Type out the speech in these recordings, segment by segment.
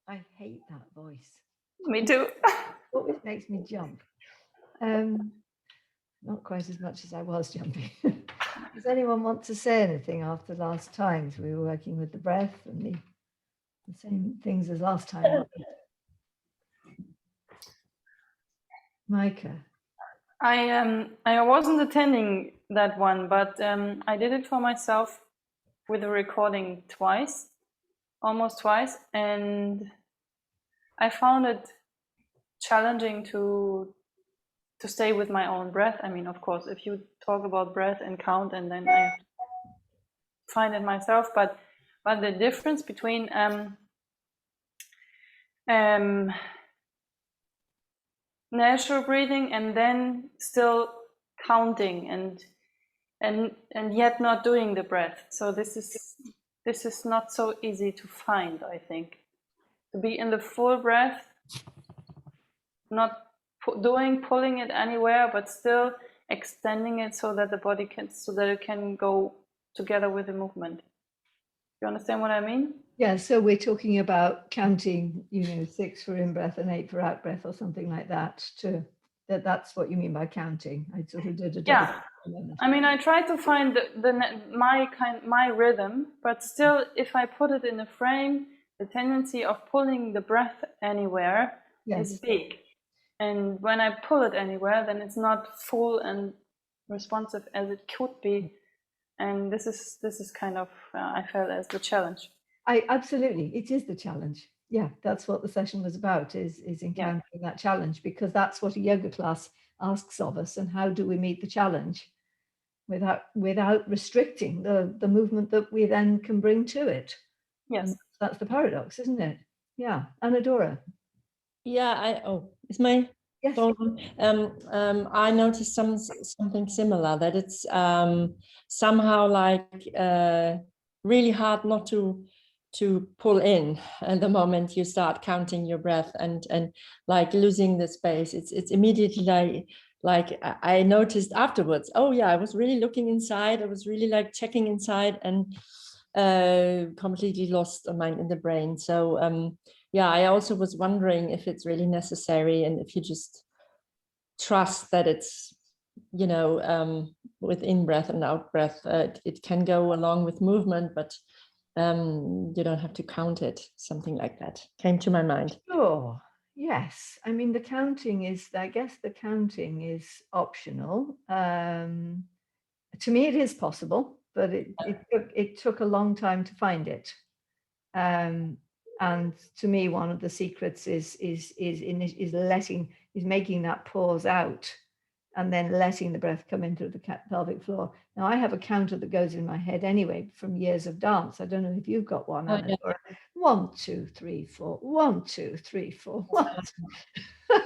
I hate that voice. Me too. Always makes me jump. Not quite as much as I was jumping. Does anyone want to say anything after last time? So we were working with the breath and the same things as last time. Micah. I wasn't attending that one, but I did it for myself with a recording almost twice, and I found it challenging to stay with my own breath. I mean, of course, if you talk about breath and count, and then I find it myself, but the difference between natural breathing and then still counting and yet not doing the breath. So this is not so easy to find, I think. To be in the full breath, not pulling it anywhere, but still extending it so that the body it can go together with the movement. You understand what I mean? Yeah, so we're talking about counting, 6 for in-breath and 8 for out-breath or something like that. That's what you mean by counting. I sort of did a double. Yeah. I mean, I try to find my rhythm, but still, if I put it in a frame, the tendency of pulling the breath anywhere is big. And when I pull it anywhere, then it's not full and responsive as it could be. And this is kind of I felt as the challenge. Absolutely, it is the challenge. Yeah, that's what the session was about, is encountering that challenge, because that's what a yoga class asks of us. And how do we meet the challenge without restricting the movement that we then can bring to it? Yes, and that's the paradox, isn't it? Yeah, Anadora. Yeah, is my phone? I noticed something similar, that it's somehow like really hard not to pull in at the moment you start counting your breath and like losing the space. It's immediately like I noticed afterwards, oh yeah, I was really looking inside, I was really like checking inside, and completely lost a mind in the brain. So yeah, I also was wondering if it's really necessary, and if you just trust that it's, with in-breath and out-breath, it can go along with movement, but you don't have to count it. Something like that came to my mind. Sure. Yes. I mean, I guess the counting is optional. To me, it is possible, but it took a long time to find it. And to me, one of the secrets is making that pause out, and then letting the breath come into the pelvic floor. Now, I have a counter that goes in my head anyway from years of dance. I don't know if you've got one, Anna. Yeah. 1, 2, 3, 4. 1, 2, 3, 4. 1.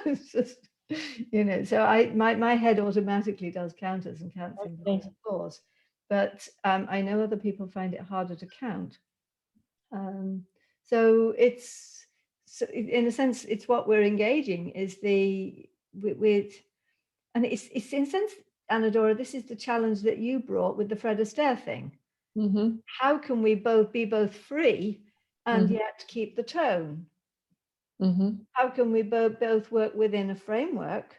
It's just, so my head automatically does counters and counts in floors. But I know other people find it harder to count. So in a sense, it's what we're engaging is and it's in a sense, Anadora, this is the challenge that you brought with the Fred Astaire thing. Mm-hmm. How can we be both free and yet keep the tone? Mm-hmm. How can we both work within a framework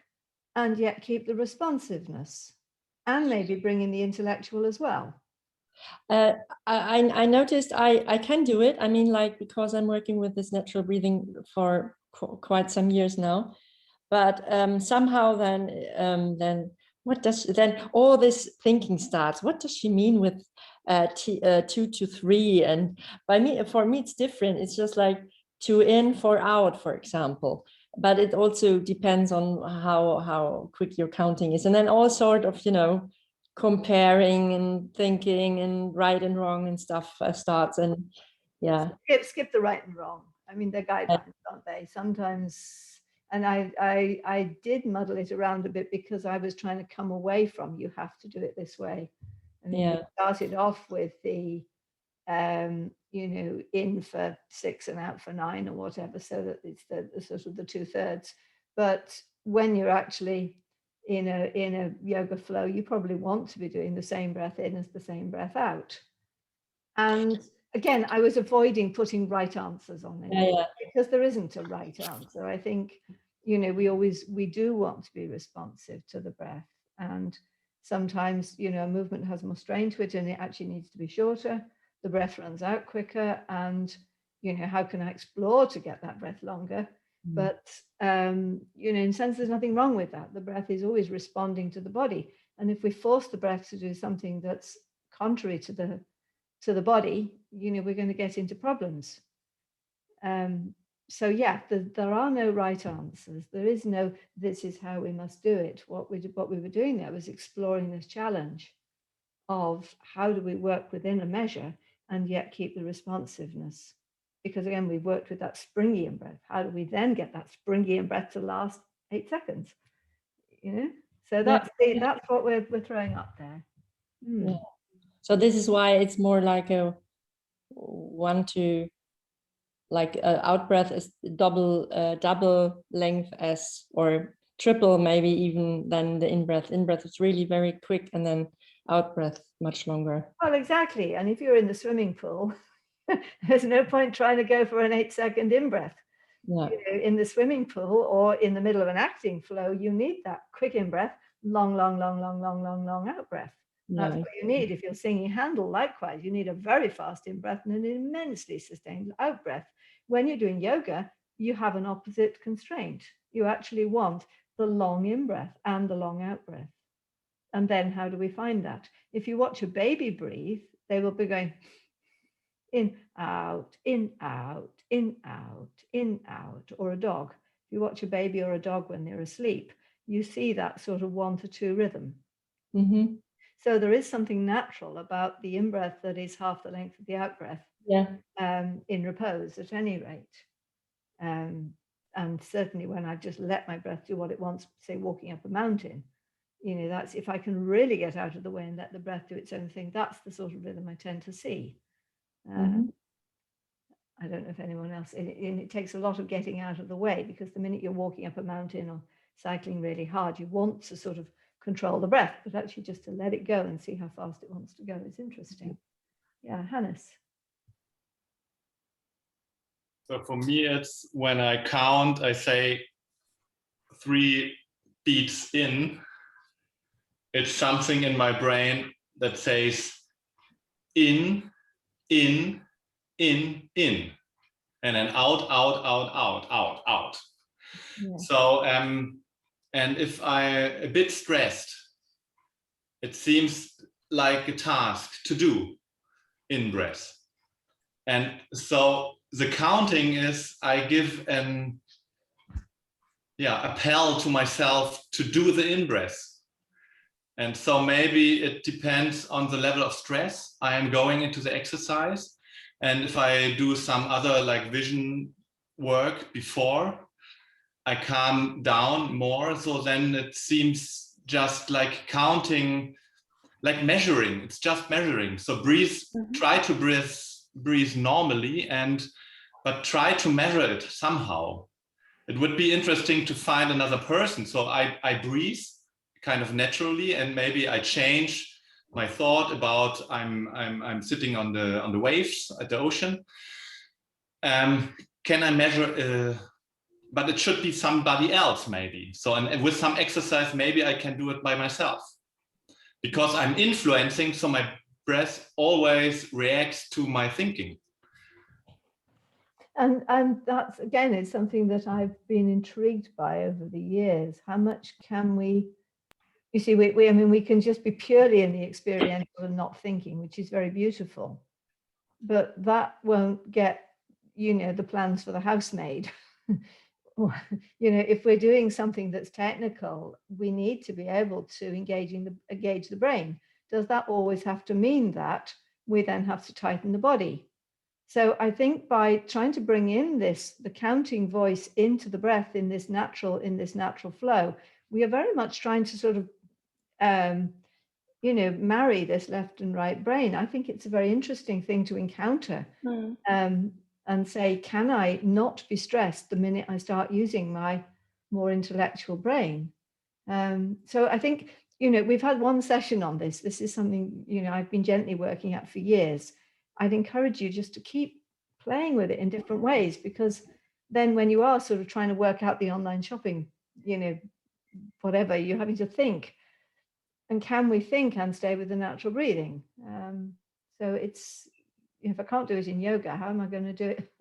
and yet keep the responsiveness, and maybe bring in the intellectual as well? I noticed I can do it. I mean, like, because I'm working with this natural breathing for quite some years now, but somehow then all this thinking starts. What does she mean with 2 to 3? And for me it's different. It's just like 2 in, 4 out, for example. But it also depends on how quick your counting is, and then all sort of comparing and thinking and right and wrong and stuff starts. And yeah, skip the right and wrong. I mean, they're guidelines, aren't they? Sometimes, and I did muddle it around a bit, because I was trying to come away from you have to do it this way. I mean, we started off with the in for 6 and out for 9 or whatever, so that it's the sort of the 2/3. But when you're actually in a yoga flow, you probably want to be doing the same breath in as the same breath out. And again, I was avoiding putting right answers on it, Yeah, because there isn't a right answer. I think, you know, we do want to be responsive to the breath, and sometimes, you know, a movement has more strain to it and it actually needs to be shorter. The breath runs out quicker, and, you know, how can I explore to get that breath longer? But, you know, in a sense, there's nothing wrong with that. The breath is always responding to the body. And if we force the breath to do something that's contrary to the body, you know, we're going to get into problems. So yeah, there are no right answers. There is no, this is how we must do it. What we were doing there was exploring this challenge of how do we work within a measure and yet keep the responsiveness. Because again, we've worked with that springy in breath. How do we then get that springy in breath to last 8 seconds? You know, so that's what we're throwing up there. Yeah. So this is why it's more like a 1 to, like out breath is double length as, or triple maybe even than the in breath. In breath is really very quick, and then out breath much longer. Well, exactly. And if you're in the swimming pool, there's no point trying to go for an 8-second in breath. Yeah. You know, in the swimming pool or in the middle of an acting flow, you need that quick in breath, long out breath. That's what you need. If you're singing Handel, likewise, you need a very fast in breath and an immensely sustained out breath. When you're doing yoga, you have an opposite constraint. You actually want the long in breath and the long out breath. And then how do we find that? If you watch a baby breathe, they will be going in, out, in, out, in, out, in, out, or a dog. If you watch a baby or a dog when they're asleep, you see that sort of 1 to 2 rhythm. So there is something natural about the in-breath that is half the length of the out-breath, in repose at any rate. And certainly when I've just let my breath do what it wants, say walking up a mountain, you know, that's if I can really get out of the way and let the breath do its own thing, that's the sort of rhythm I tend to see. I don't know if anyone else, it takes a lot of getting out of the way, because the minute you're walking up a mountain or cycling really hard, you want to sort of control the breath, but actually just to let it go and see how fast it wants to go is interesting. Yeah, Hannes. So for me, it's when I count, I say 3 beats in, it's something in my brain that says in, in, in, in, and then out, out, out, out, out, out. Yeah. So, and if I'm a bit stressed, it seems like a task to do in breath. And so the counting is, I give an appel to myself to do the in-breath. And so maybe it depends on the level of stress I am going into the exercise. And if I do some other like vision work before, I calm down more. So then it seems just like counting, like measuring. It's just measuring. So breathe, try to breathe normally, but try to measure it somehow. It would be interesting to find another person. So I breathe kind of naturally, and maybe I change my thought about I'm sitting on the waves at the ocean. Can I measure? But it should be somebody else maybe. So and with some exercise, maybe I can do it by myself, because I'm influencing. So my breath always reacts to my thinking. And that's, again, is something that I've been intrigued by over the years. How much can we, you see, I mean, we can just be purely in the experiential and not thinking, which is very beautiful. But that won't get, you know, the plans for the housemaid. You know, if we're doing something that's technical, we need to be able to engage the brain. Does that always have to mean that we then have to tighten the body? So I think by trying to bring in the counting voice into the breath in this natural flow, we are very much trying to sort of, you know, marry this left and right brain. I think it's a very interesting thing to encounter. And say, can I not be stressed the minute I start using my more intellectual brain? So I think, you know, we've had one session on this. This is something, you know, I've been gently working at for years. I'd encourage you just to keep playing with it in different ways, because then when you are sort of trying to work out the online shopping, you know, whatever, you're having to think, and can we think and stay with the natural breathing? So it's, if I can't do it in yoga, how am I going to do it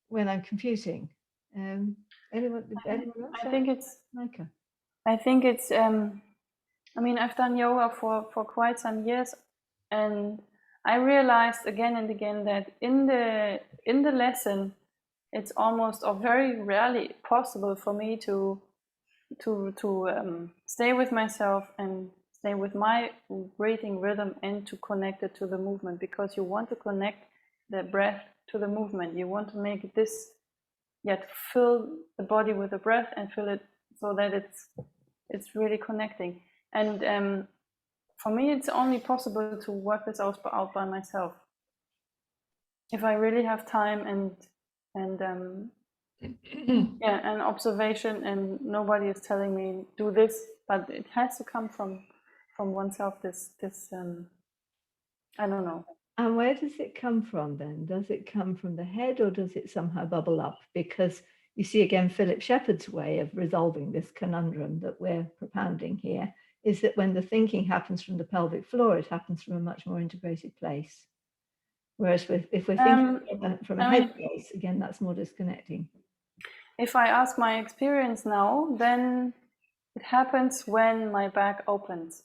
when I'm computing? Anyone else? I think it's, Micah. I think it's, I mean, I've done yoga for quite some years, and I realized again and again that in the lesson, it's almost or very rarely possible for me to stay with myself and stay with my breathing rhythm and to connect it to the movement, because you want to connect the breath to the movement. You want to make this, yet fill the body with the breath and fill it so that it's really connecting. And for me, it's only possible to work this out by myself. If I really have time and yeah, and observation, and nobody is telling me do this, but it has to come from oneself. This I don't know. And where does it come from then? Does it come from the head, or does it somehow bubble up? Because you see, again, Philip Shepherd's way of resolving this conundrum that we're propounding here is that when the thinking happens from the pelvic floor, it happens from a much more integrated place. Whereas if we're thinking from a head place, again, that's more disconnecting. If I ask my experience now, then it happens when my back opens.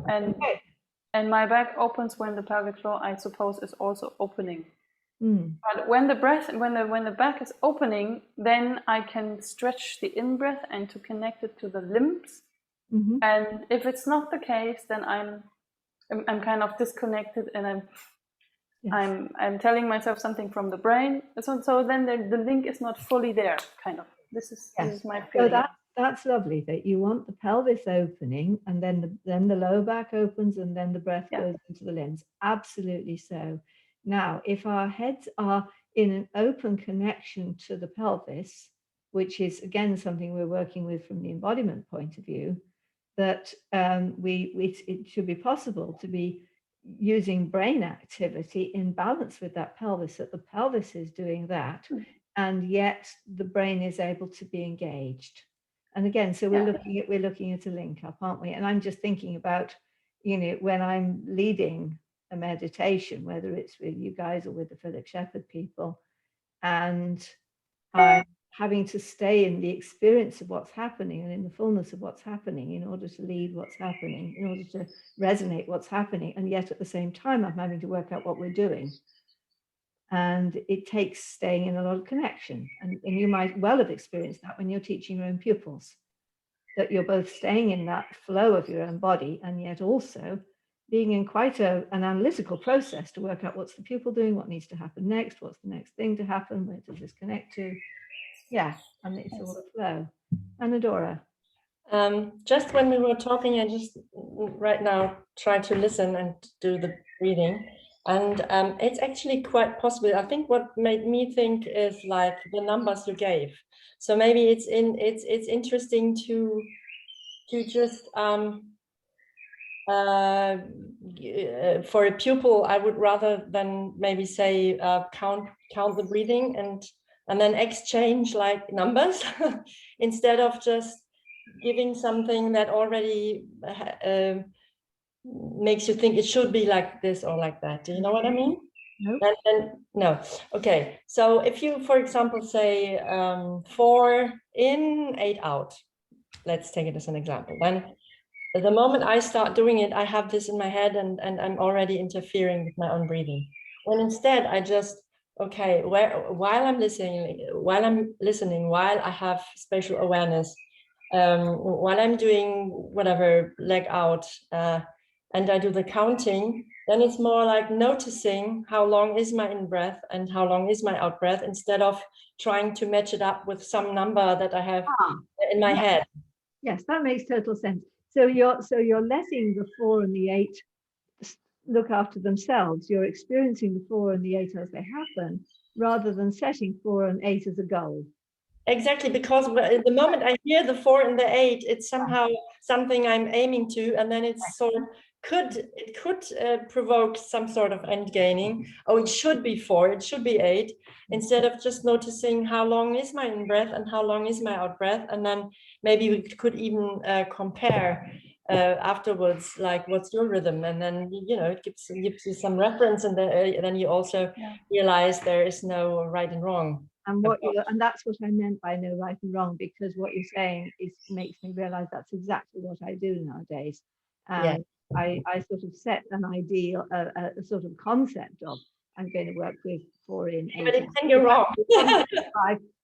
And my back opens when the pelvic floor, I suppose, is also opening. But when the back is opening, then I can stretch the in-breath and to connect it to the limbs. And if it's not the case, then I'm kind of disconnected, and I'm telling myself something from the brain. So then the link is not fully there, kind of. This is my feeling. So that's lovely, that you want the pelvis opening, and then the lower back opens, and then the breath goes into the limbs. Absolutely so. Now, if our heads are in an open connection to the pelvis, which is again something we're working with from the embodiment point of view, that it should be possible to be using brain activity in balance with that pelvis, that the pelvis is doing that, and yet the brain is able to be engaged. And again, so we're looking at a link up, aren't we? And I'm just thinking about, you know, when I'm leading a meditation, whether it's with you guys or with the Philip Shepherd people, and I'm having to stay in the experience of what's happening and in the fullness of what's happening in order to lead what's happening, in order to resonate what's happening. And yet at the same time, I'm having to work out what we're doing. And it takes staying in a lot of connection. And you might well have experienced that when you're teaching your own pupils, that you're both staying in that flow of your own body and yet also being in quite an analytical process to work out what's the pupil doing, what needs to happen next, what's the next thing to happen, where does this connect to? Yeah, and it's all a flow. Anadora. Just when we were talking, I just right now try to listen and do the breathing. And it's actually quite possible. I think what made me think is like the numbers you gave. So maybe it's interesting to just for a pupil, I would rather than maybe say count the breathing and then exchange like numbers instead of just giving something that already makes you think it should be like this or like that. Do you know what I mean? No. No. Okay. So if you, for example, say 4 in, 8 out, let's take it as an example. Then the moment I start doing it, I have this in my head and I'm already interfering with my own breathing. When instead I just, okay, while I'm listening, while I have spatial awareness, while I'm doing whatever, leg out, and I do the counting, then it's more like noticing how long is my in-breath and how long is my out-breath, instead of trying to match it up with some number that I have in my head. Yes, that makes total sense. So you're letting the 4 and the 8 look after themselves. You're experiencing the 4 and the 8 as they happen, rather than setting 4 and 8 as a goal. Exactly, because the moment I hear the 4 and the 8, it's somehow something I'm aiming to, and then it's sort of could provoke some sort of end gaining. Oh, it should be 4, it should be 8, instead of just noticing how long is my in breath and how long is my out breath, and then maybe we could even compare afterwards, like what's your rhythm, and then it gives you some reference, and then you also realize there is no right and wrong. And that's what I meant by no right and wrong, because what you're saying makes me realize that's exactly what I do nowadays. And I sort of set an ideal, a sort of concept of I'm going to work with 4 in, 8 But in. you're wrong.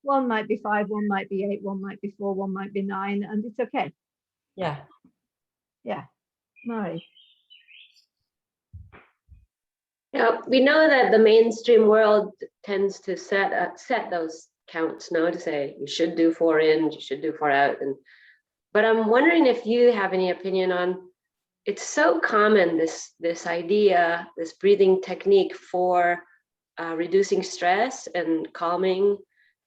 One might be 5, one might be 8, one might be 4, one might be 9, and it's okay. Yeah. Mari. Yeah, we know that the mainstream world tends to set those counts, to say you should do 4 in, you should do 4 out, but I'm wondering if you have any opinion on. It's so common, this idea, this breathing technique for reducing stress and calming,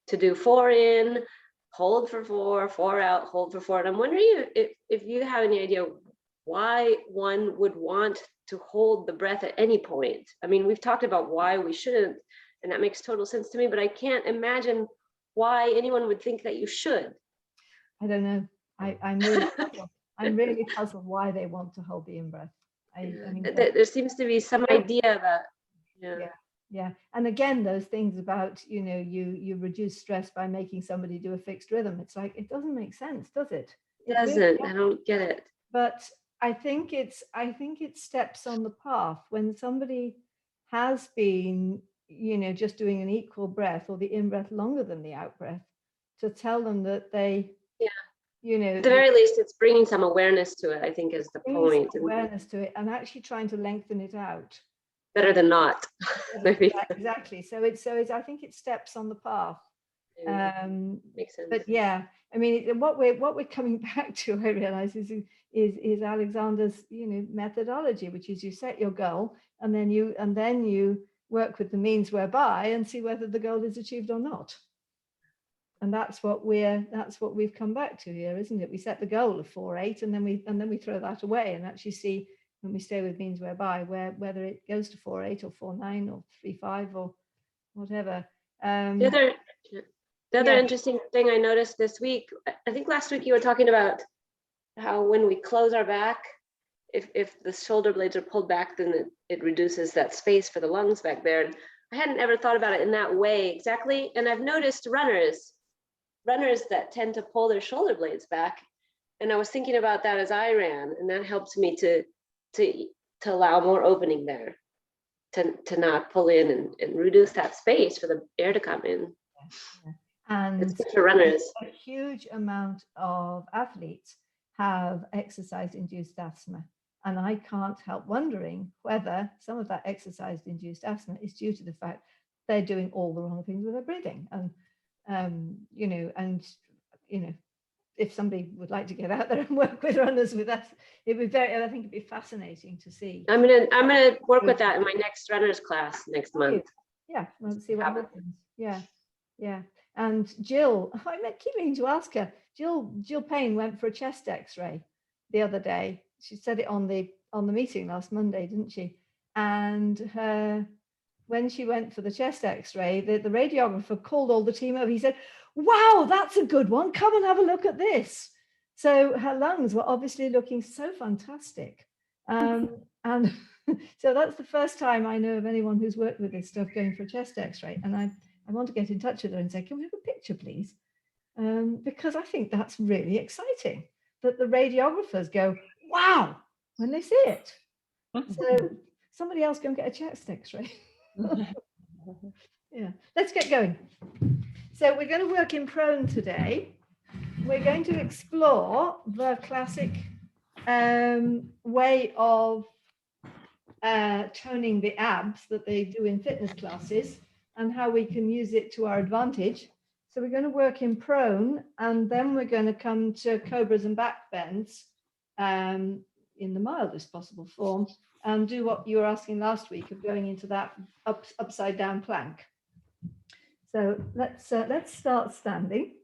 to do 4 in, hold for 4, 4 out, hold for 4. And I'm wondering if you have any idea why one would want to hold the breath at any point. I mean, we've talked about why we shouldn't, and that makes total sense to me, but I can't imagine why anyone would think that you should. I don't know. I'm really puzzled. I'm really puzzled why they want to hold the in-breath. I mean, there seems to be some idea that, yeah. And again, those things about, you reduce stress by making somebody do a fixed rhythm. It's like, it doesn't make sense, does it? It doesn't. I don't get it. But I think it steps on the path when somebody has been, just doing an equal breath or the in-breath longer than the out-breath, to tell them that they, at the very least, it's bringing some awareness to it, I think, is the point. Awareness to it, and actually trying to lengthen it out. Better than not. Maybe. Yeah, exactly. So it's I think it steps on the path. Makes sense. But yeah, I mean, what we're coming back to, I realize, is Alexander's methodology, which is you set your goal and then you work with the means whereby and see whether the goal is achieved or not. And that's what we've come back to here, isn't it? We set the goal of 4-8 and then we throw that away and actually see, when we stay with means whereby, whether it goes to 4-8 or 4-9 or 3-5 or whatever. The other interesting thing I noticed this week, I think last week you were talking about how when we close our back, if the shoulder blades are pulled back, then it reduces that space for the lungs back there. And I hadn't ever thought about it in that way exactly. And I've noticed runners that tend to pull their shoulder blades back. And I was thinking about that as I ran, and that helped me to allow more opening there, to not pull in and reduce that space for the air to come in. And it's good for runners. A huge amount of athletes have exercise-induced asthma. And I can't help wondering whether some of that exercise-induced asthma is due to the fact they're doing all the wrong things with their breathing. And, if somebody would like to get out there and work with runners with us, I think it'd be fascinating to see. I'm gonna work with that in my next runners class next month. Yeah, let's see what happens. Yeah. And Jill, I keep meaning to ask her. Jill Payne went for a chest X-ray the other day. She said it on the meeting last Monday, didn't she? And when she went for the chest X-ray, the radiographer called all the team over. He said, "Wow, that's a good one. Come and have a look at this." So her lungs were obviously looking so fantastic. And so that's the first time I know of anyone who's worked with this stuff going for a chest X-ray. And I want to get in touch with her and say, "Can we have a picture, please?" Because I think that's really exciting that the radiographers go, "Wow," when they see it. So somebody else go and get a chest X-ray. Yeah, let's get going. So we're going to work in prone today. We're going to explore the classic way of toning the abs that they do in fitness classes and how we can use it to our advantage. So we're going to work in prone, and then we're going to come to cobras and back bends in the mildest possible form, and do what you were asking last week of going into that upside down plank. So let's start standing.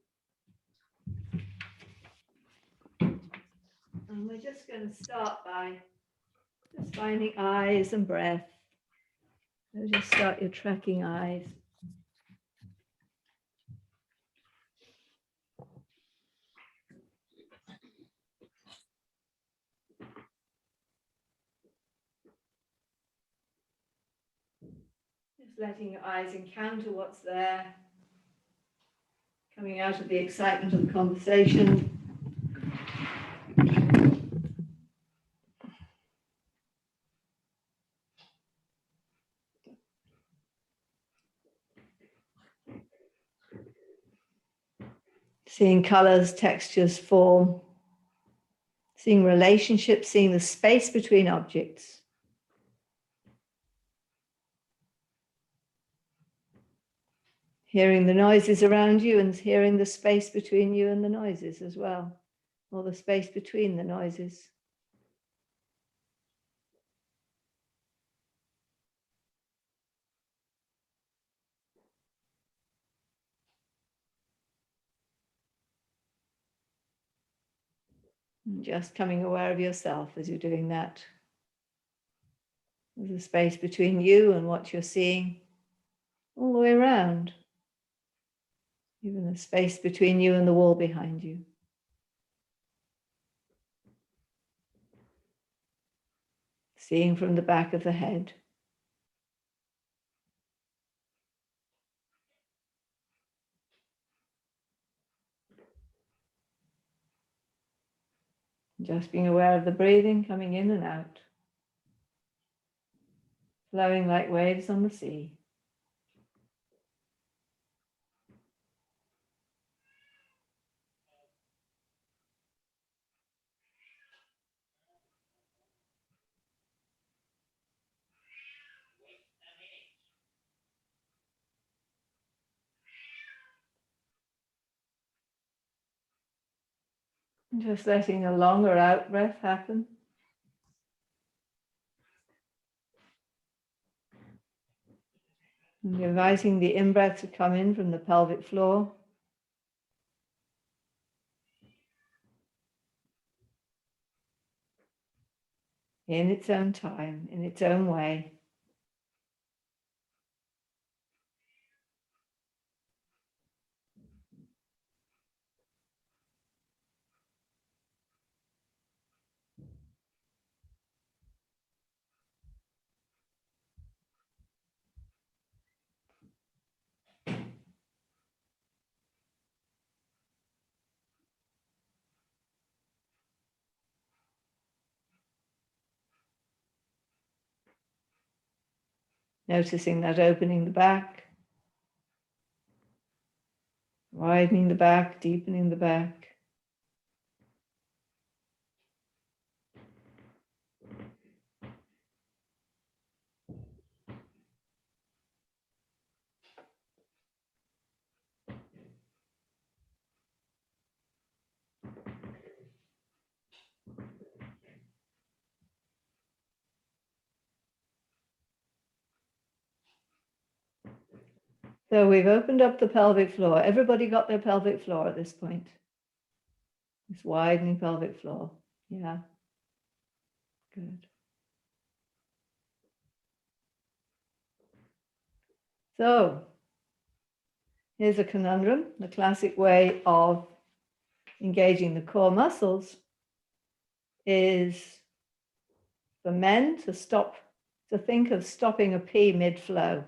And we're just going to start by Just finding eyes and breath. So just start your tracking eyes. Just letting your eyes encounter what's there. Coming out of the excitement of the conversation. Seeing colors, textures, form. Seeing relationships, seeing the space between objects. Hearing the noises around you and hearing the space between you and the noises as well, or the space between the noises. And just coming aware of yourself as you're doing that. There's a space between you and what you're seeing all the way around. Even the space between you and the wall behind you. Seeing from the back of the head. Just being aware of the breathing coming in and out. Flowing like waves on the sea. Just letting a longer out breath happen. And inviting the in-breath to come in from the pelvic floor. In its own time, in its own way. Noticing that opening the back, widening the back, deepening the back. So we've opened up the pelvic floor. Everybody got their pelvic floor at this point? This widening pelvic floor. Yeah. Good. So here's a conundrum. The classic way of engaging the core muscles is for men to think of stopping a pee mid-flow.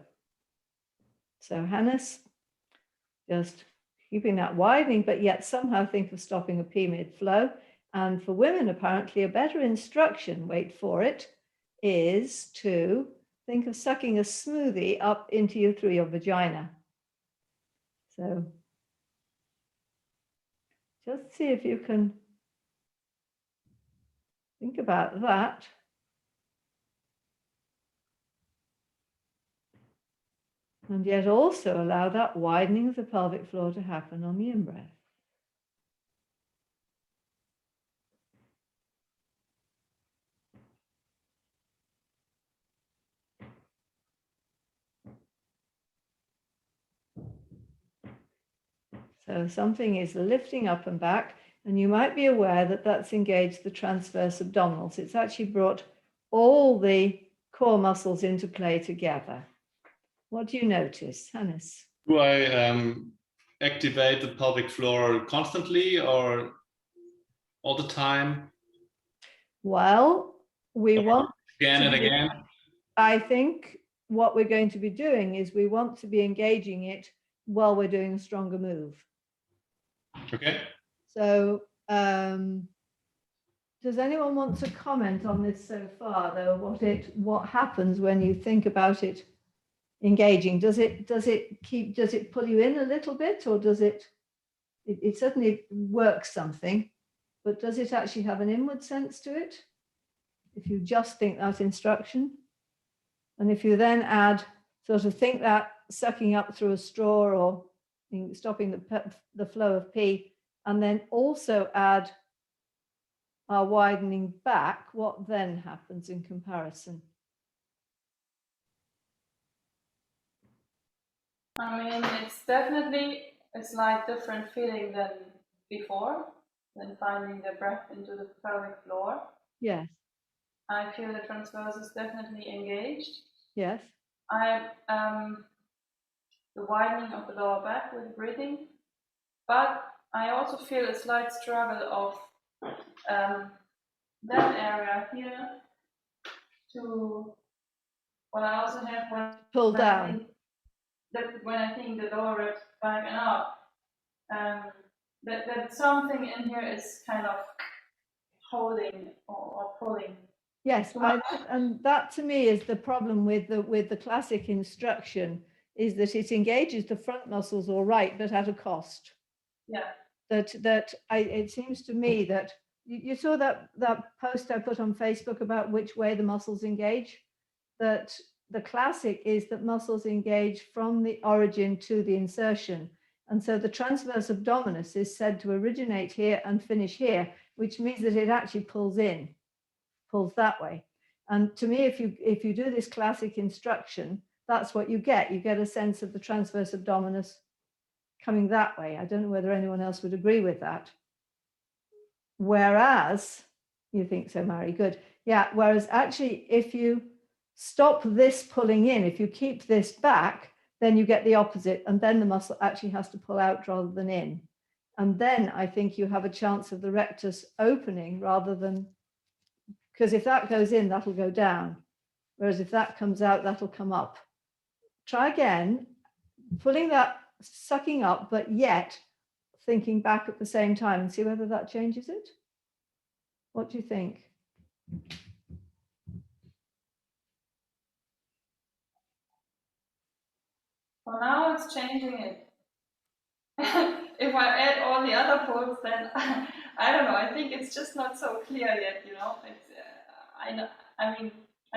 So Hannes, just keeping that widening, but yet somehow think of stopping a pee mid-flow. And for women, apparently a better instruction, wait for it, is to think of sucking a smoothie up into you through your vagina. So just see if you can think about that. And yet also allow that widening of the pelvic floor to happen on the in-breath. So something is lifting up and back, and you might be aware that that's engaged the transverse abdominals. It's actually brought all the core muscles into play together. What do you notice, Hannes? Do I activate the pelvic floor constantly or all the time? Well, we want again and again. I think what we're going to be doing is we want to be engaging it while we're doing a stronger move. Okay. So does anyone want to comment on this so far, though? What happens when you think about it engaging? Does it pull you in a little bit, or does it certainly works something, but does it actually have an inward sense to it? If you just think that instruction, and if you then add sort of think that sucking up through a straw or stopping the flow of pee, and then also add our widening back, what then happens in comparison? I mean, it's definitely a slight different feeling than before, than finding the breath into the pelvic floor. Yes. I feel the transverse is definitely engaged. Yes. The widening of the lower back with breathing, but I also feel a slight struggle of that area here to, well, I also have when pull down. When I think the lower ribs back and up, that something in here is kind of holding or pulling. Yes, and that to me is the problem with the classic instruction, is that it engages the front muscles all right, but at a cost. Yeah. It seems to me that you saw that post I put on Facebook about which way the muscles engage, that the classic is that muscles engage from the origin to the insertion. And so the transverse abdominis is said to originate here and finish here, which means that it actually pulls that way. And to me, if you do this classic instruction, that's what you get. You get a sense of the transverse abdominis coming that way. I don't know whether anyone else would agree with that. Whereas, you think so, Mary, good. Yeah, whereas actually, if you stop this pulling in, if you keep this back, then you get the opposite, and then the muscle actually has to pull out rather than in. And then I think you have a chance of the rectus opening rather than, because if that goes in, that'll go down. Whereas if that comes out, that'll come up. Try again, pulling that, sucking up, but yet thinking back at the same time, and see whether that changes it. What do you think? For now, it's changing it. If I add all the other pulls, then I don't know. I think it's just not so clear yet. You know, I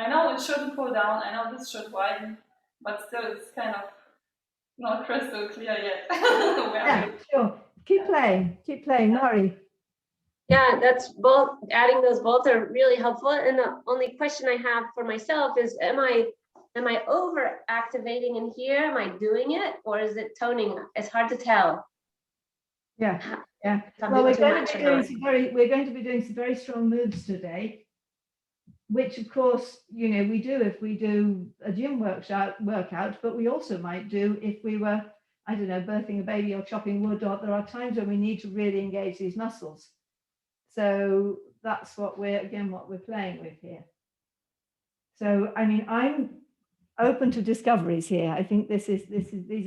know it shouldn't pull down. I know this should widen, but still, it's kind of not crystal clear yet. Yeah, sure. Keep playing, Mari. Yeah, that's both, adding those bolts are really helpful. And the only question I have for myself is, am I over activating in here? Am I doing it, or is it toning? It's hard to tell. Yeah. Well, we're going to be doing some very strong moves today, which of course, we do if we do a gym workout, but we also might do if we were, I don't know, birthing a baby or chopping wood, or there are times when we need to really engage these muscles. So that's what we're playing with here. So, I mean, I'm open to discoveries here. I think these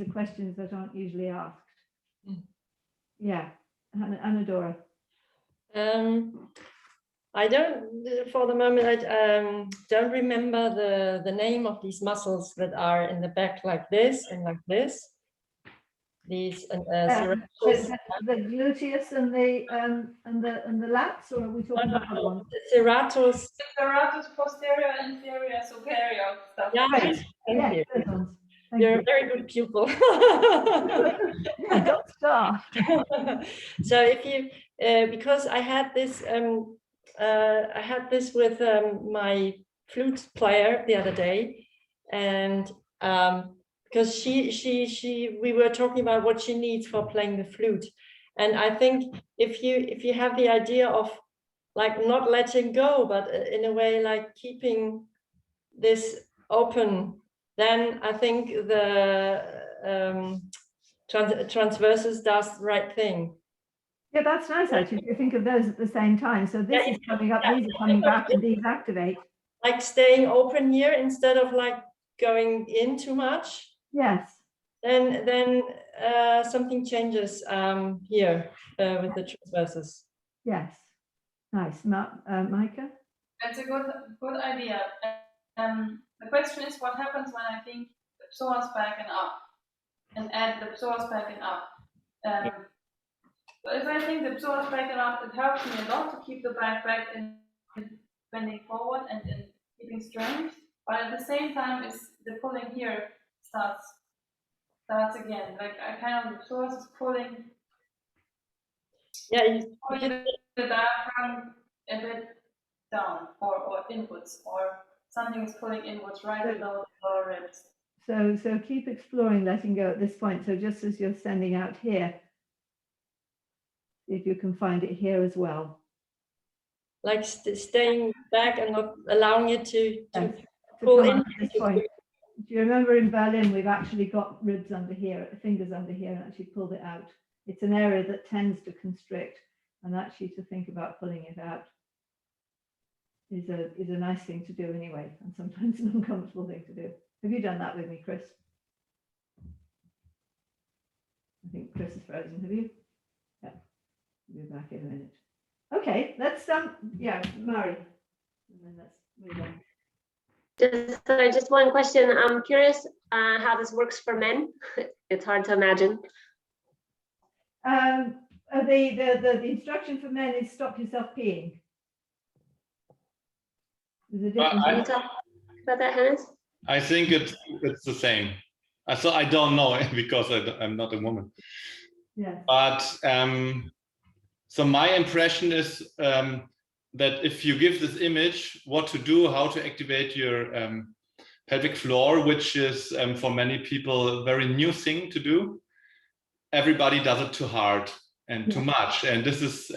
are questions that aren't usually asked. Yeah, Anadora. I don't, for the moment, I don't remember the name of these muscles that are in the back like this and like this. These the gluteus and the lats, or are we talking about other ones? The serratus. The serratus posterior, inferior, superior stuff. Yeah, right. Thank you. Those ones. You're a very good pupil. Yeah, don't start. So if you, because I had this with my flute player the other day, and because we were talking about what she needs for playing the flute, and I think if you have the idea of like not letting go, but in a way like keeping this open, then I think the transversus does the right thing. Yeah, that's nice actually to think of those at the same time. So this is coming up, these are coming back, and these activate. Like staying open here instead of like going in too much. Yes. Then something changes here with the transversus. Yes. Nice. Micah? That's a good idea. The question is, what happens when I think the psoas back and up, and add the psoas back and up? If I think the psoas back and up, it helps me a lot to keep the back and bending forward and keeping strength. But at the same time, is the pulling here starts again. Like I kind of, the psoas is pulling. Yeah, pulling the diaphragm a bit down or inwards, or something is pulling inwards right below the lower ribs. So keep exploring letting go at this point. So just as you're sending out here, if you can find it here as well. Like staying back and not allowing it to pull in. At this point. Do you remember in Berlin, we've actually got ribs under here, fingers under here, and actually pulled it out. It's an area that tends to constrict, and actually to think about pulling it out is a nice thing to do anyway, and sometimes an uncomfortable thing to do. Have you done that with me, Chris? I think Chris is frozen. Have you? Yeah. We'll be back in a minute. Okay, let's yeah, Mari, and then let's move on. Just one question. I'm curious how this works for men. It's hard to imagine. The instruction for men is stop yourself peeing. There's a difference. Can you talk about that, Hannes? I think it's the same. So I don't know because I'm not a woman. Yeah. But so my impression is that if you give this image what to do, how to activate your pelvic floor, which is for many people a very new thing to do, everybody does it too hard and too much. And this is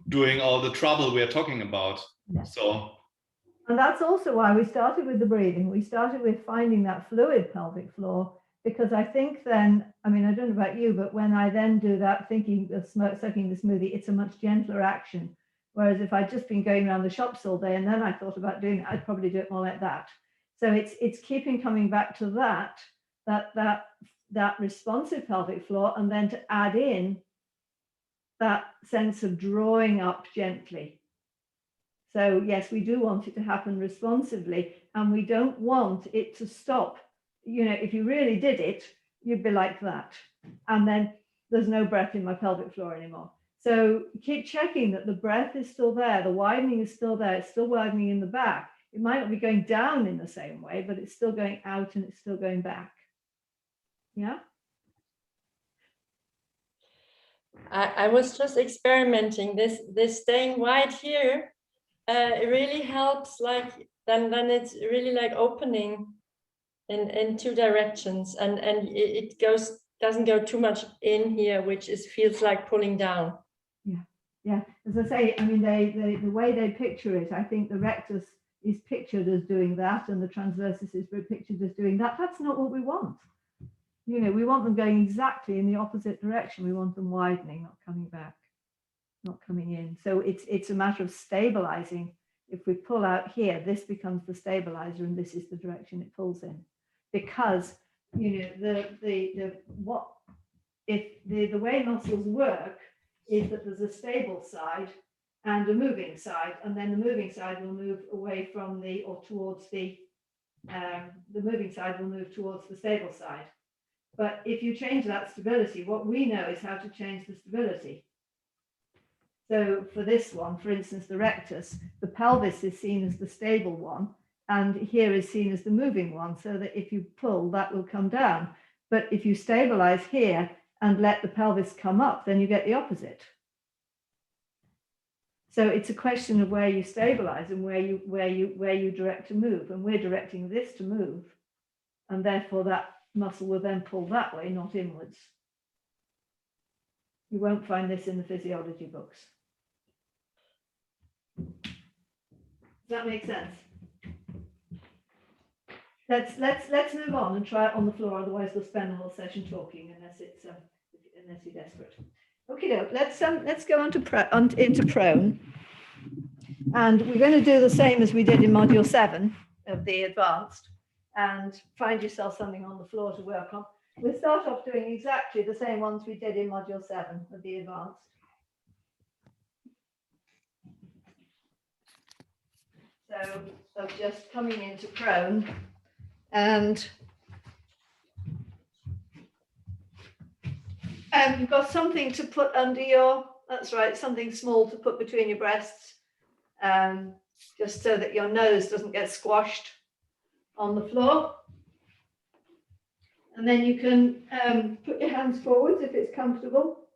doing all the trouble we are talking about. Yeah. So. And that's also why we started with the breathing. We started with finding that fluid pelvic floor, because I think then, I mean, I don't know about you, but when I then do that, thinking of sucking the smoothie, it's a much gentler action. Whereas if I'd just been going around the shops all day and then I thought about doing it, I'd probably do it more like that. So it's keeping coming back to that responsive pelvic floor, and then to add in that sense of drawing up gently. So yes, we do want it to happen responsively, and we don't want it to stop. You know, if you really did it, you'd be like that. And then there's no breath in my pelvic floor anymore. So keep checking that the breath is still there. The widening is still there. It's still widening in the back. It might not be going down in the same way, but it's still going out and it's still going back. Yeah. I was just experimenting this staying wide here. It really helps, like then it's really like opening in two directions, and it doesn't go too much in here, which feels like pulling down. Yeah. As I say, I mean, the way they picture it, I think the rectus is pictured as doing that, and the transversus is pictured as doing that. That's not what we want. You know, we want them going exactly in the opposite direction. We want them widening, not coming back, not coming in. So it's a matter of stabilizing. If we pull out here, this becomes the stabilizer, and this is the direction it pulls in. Because, you know, the way muscles work is that there's a stable side and a moving side, and then the moving side will move away from towards the moving side will move towards the stable side. But if you change that stability, what we know is how to change the stability. So for this one, for instance, the rectus, the pelvis is seen as the stable one, and here is seen as the moving one, so that if you pull, that will come down. But if you stabilize here and let the pelvis come up, then you get the opposite. So it's a question of where you stabilize and where you direct to move, and we're directing this to move, and therefore that muscle will then pull that way, not inwards. You won't find this in the physiology books. Does that make sense? Let's move on and try it on the floor. Otherwise, we'll spend the whole session talking unless you're desperate. Okay, let's go on to into prone, and we're going to do the same as we did in module 7 of the advanced, and find yourself something on the floor to work on. We'll start off doing exactly the same ones we did in module 7 of the advanced. So of just coming into prone, and you've got something to put under your, that's right, something small to put between your breasts, just so that your nose doesn't get squashed on the floor. And then you can put your hands forwards if it's comfortable.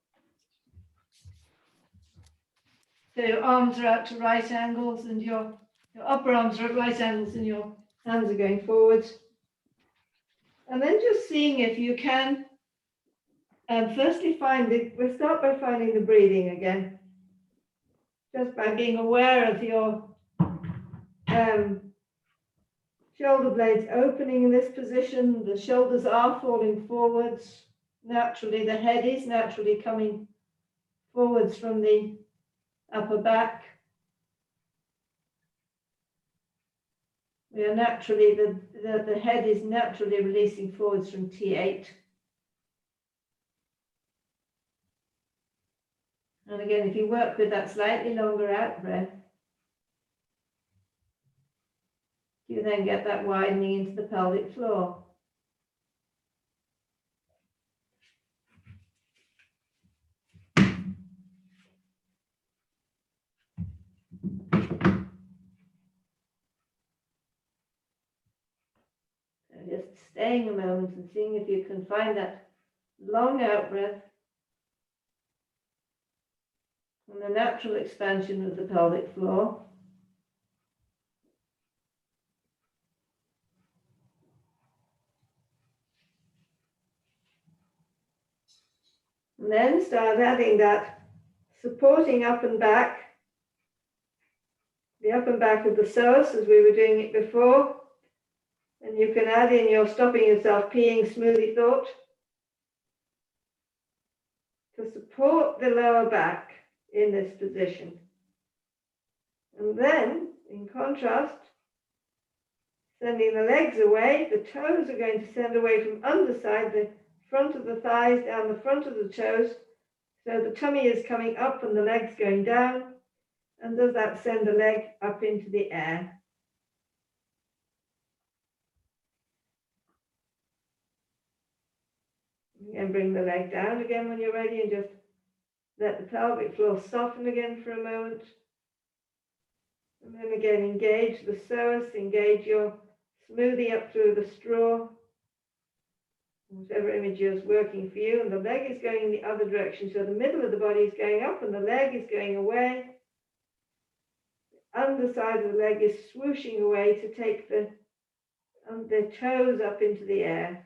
So your arms are out to right angles, and your upper arms are at right angles, and your hands are going forwards. And then just seeing if you can, firstly we'll start by finding the breathing again. Just by being aware of your shoulder blades opening in this position. The shoulders are falling forwards. Naturally, the head is naturally coming forwards from the upper back. We are naturally, the head is naturally releasing forwards from T8. And again, if you work with that slightly longer out breath, you then get that widening into the pelvic floor. Just staying a moment and seeing if you can find that long out breath and the natural expansion of the pelvic floor. And then start adding that supporting up and back, the up and back of the psoas as we were doing it before. And you can add in your stopping yourself peeing smoothie thought to support the lower back in this position. And then, in contrast, sending the legs away, the toes are going to send away from underside, the front of the thighs down the front of the toes. So the tummy is coming up and the legs going down. And does that send the leg up into the air? And bring the leg down again when you're ready, and just let the pelvic floor soften again for a moment. And then again, engage the psoas, engage your smoothie up through the straw, whatever image is working for you. And the leg is going in the other direction. So the middle of the body is going up and the leg is going away. The underside of the leg is swooshing away to take the toes up into the air.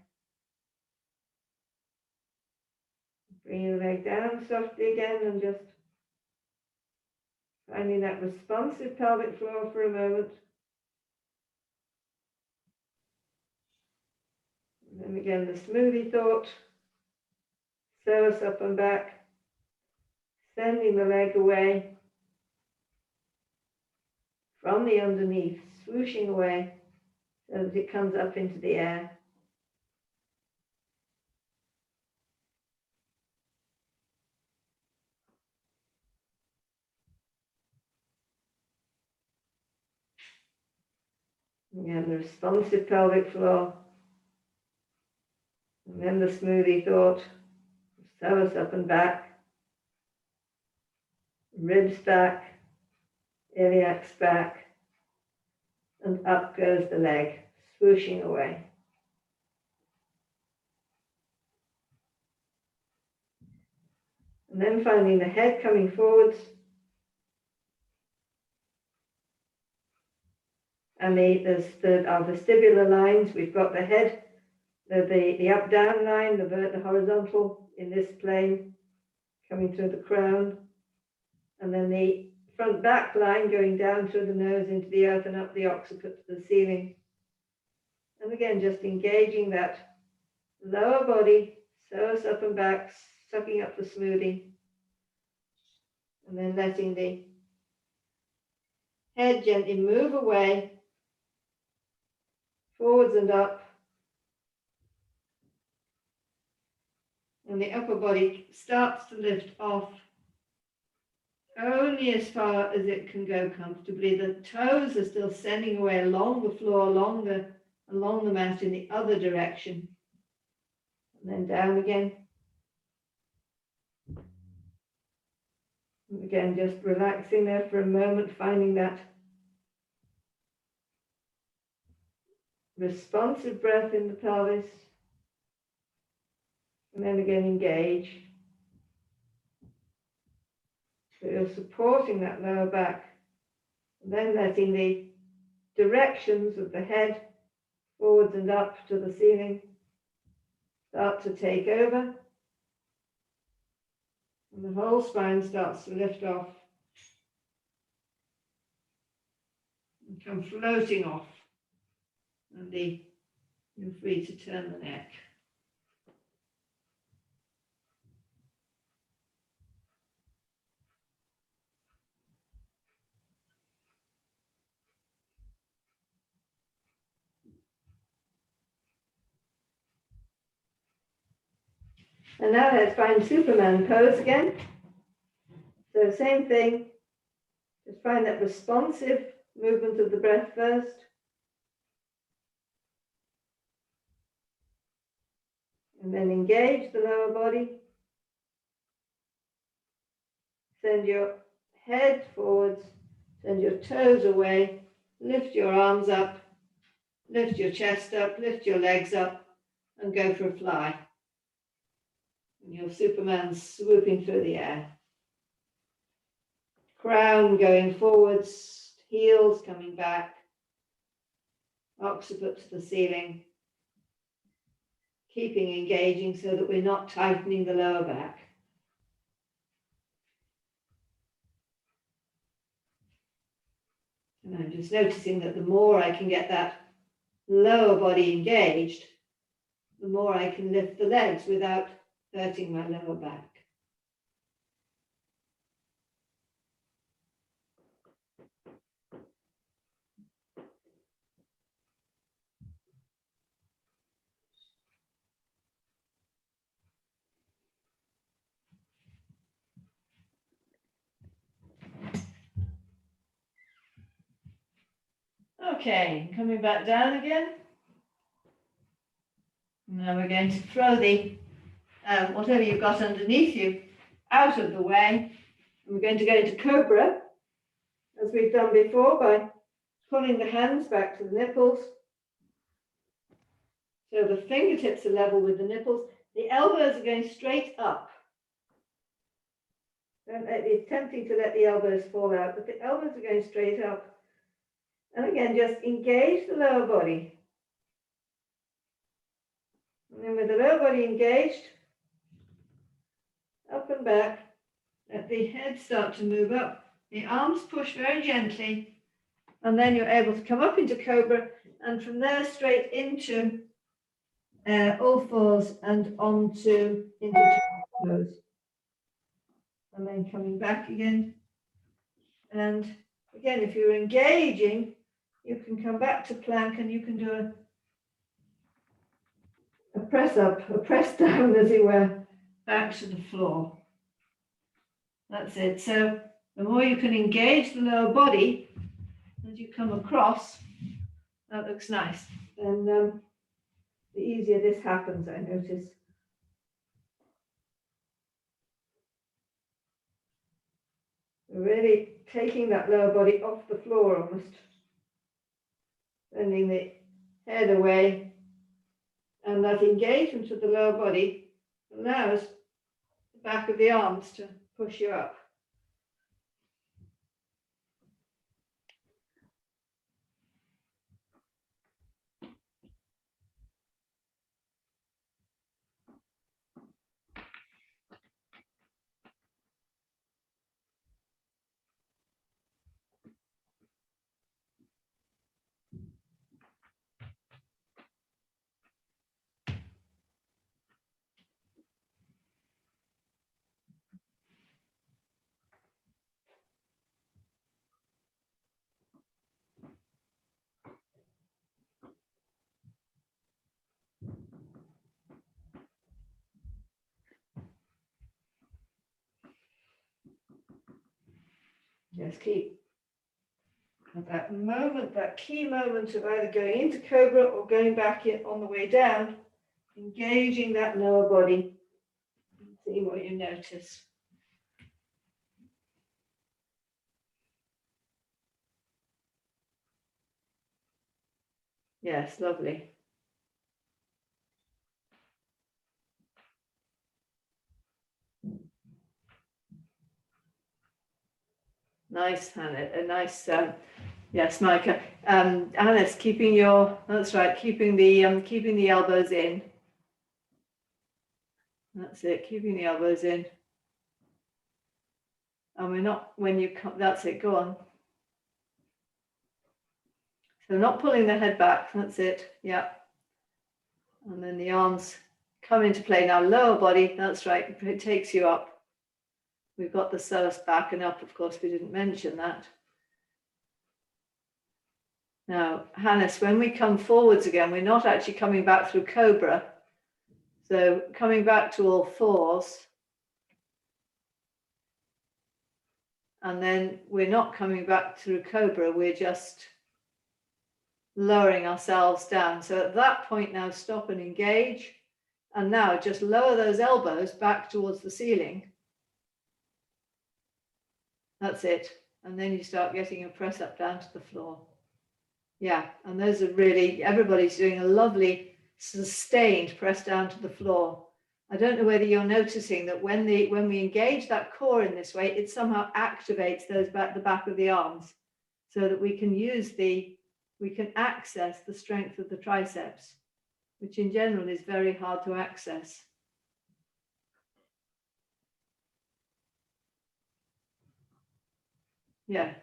Bringing the leg down softly again and just finding that responsive pelvic floor for a moment. And then again, the smoothie thought. Psoas up and back. Sending the leg away from the underneath, swooshing away so that it comes up into the air. Again, the responsive pelvic floor. And then the smoothie thought. Psoas up and back. Ribs back. Iliacs back. And up goes the leg, swooshing away. And then finding the head coming forwards. And our vestibular lines, we've got the head, the up-down line, the horizontal in this plane, coming through the crown. And then the front back line going down through the nose into the earth and up the occiput to the ceiling. And again, just engaging that lower body, psoas up and back, sucking up the smoothie. And then letting the head gently move away, forwards and up. And the upper body starts to lift off only as far as it can go comfortably. The toes are still sending away along the floor, along the mat in the other direction. And then down again. And again, just relaxing there for a moment, finding that responsive breath in the pelvis. And then again, engage. So you're supporting that lower back. And then letting the directions of the head forwards and up to the ceiling start to take over. And the whole spine starts to lift off and come floating off. And you're free to turn the neck. And now let's find Superman pose again. So same thing, just find that responsive movement of the breath first. And then engage the lower body. Send your head forwards, send your toes away, lift your arms up, lift your chest up, lift your legs up, and go for a fly. And your Superman swooping through the air. Crown going forwards, heels coming back, occiput to the ceiling. Keeping engaging so that we're not tightening the lower back. And I'm just noticing that the more I can get that lower body engaged, the more I can lift the legs without hurting my lower back. Okay, coming back down again. Now we're going to throw the whatever you've got underneath you out of the way. And we're going to go into Cobra, as we've done before, by pulling the hands back to the nipples. So the fingertips are level with the nipples. The elbows are going straight up. It's tempting to let the elbows fall out, but the elbows are going straight up. And again, just engage the lower body. And then with the lower body engaged, up and back, let the head start to move up. The arms push very gently, and then you're able to come up into Cobra, and from there straight into all fours and onto into toes. And then coming back again. And again, if you're engaging, you can come back to plank and you can do a press up, a press down, as it were, back to the floor. That's it. So the more you can engage the lower body as you come across, that looks nice. And the easier this happens, I notice. Really taking that lower body off the floor almost. Bending the head away. And that engagement of the lower body allows the back of the arms to push you up. Just keep at that moment, that key moment of either going into cobra or going back in on the way down, engaging that lower body. See what you notice. Yes, lovely. Nice, Hannah. A nice, yes, Micah. Hannah's keeping your. That's right. Keeping the elbows in. That's it. Keeping the elbows in. And we're not when you come. That's it. Go on. So not pulling the head back. That's it. Yeah. And then the arms come into play now. Lower body. That's right. It takes you up. We've got the psoas back and up. Of course, we didn't mention that. Now, Hannes, when we come forwards again, we're not actually coming back through cobra. So coming back to all fours. And then we're not coming back through cobra. We're just lowering ourselves down. So at that point now, stop and engage. And now just lower those elbows back towards the ceiling. That's it. And then you start getting your press up down to the floor. Yeah, and those are really, everybody's doing a lovely sustained press down to the floor. I don't know whether you're noticing that when we engage that core in this way, it somehow activates the back of the arms so that we can access the strength of the triceps, which in general is very hard to access. Yeah.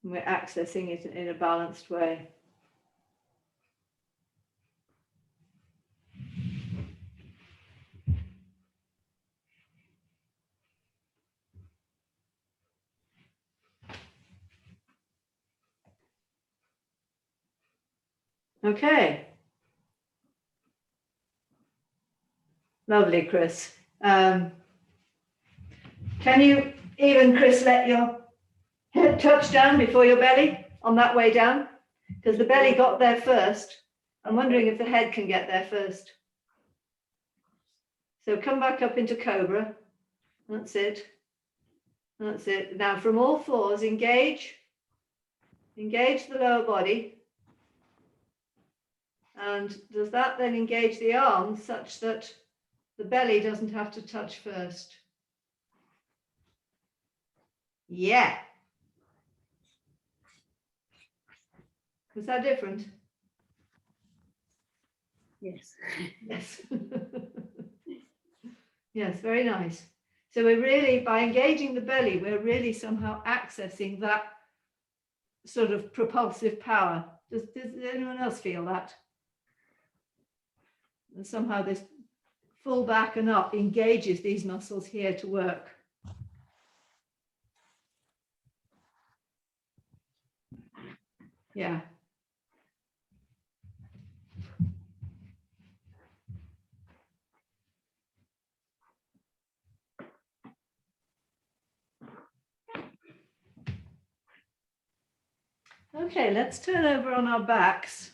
And we're accessing it in a balanced way. Okay. Lovely, Chris. Can you even, Chris, let your head touch down before your belly on that way down? Because the belly got there first. I'm wondering if the head can get there first. So come back up into cobra. That's it. That's it. Now from all fours, engage the lower body. And does that then engage the arms such that the belly doesn't have to touch first? Yeah. Was that different? Yes. Yes. Yes, very nice. So we're really, by engaging the belly, we're really somehow accessing that sort of propulsive power. Does anyone else feel that? And somehow this full back and up engages these muscles here to work. Yeah. Okay, let's turn over on our backs.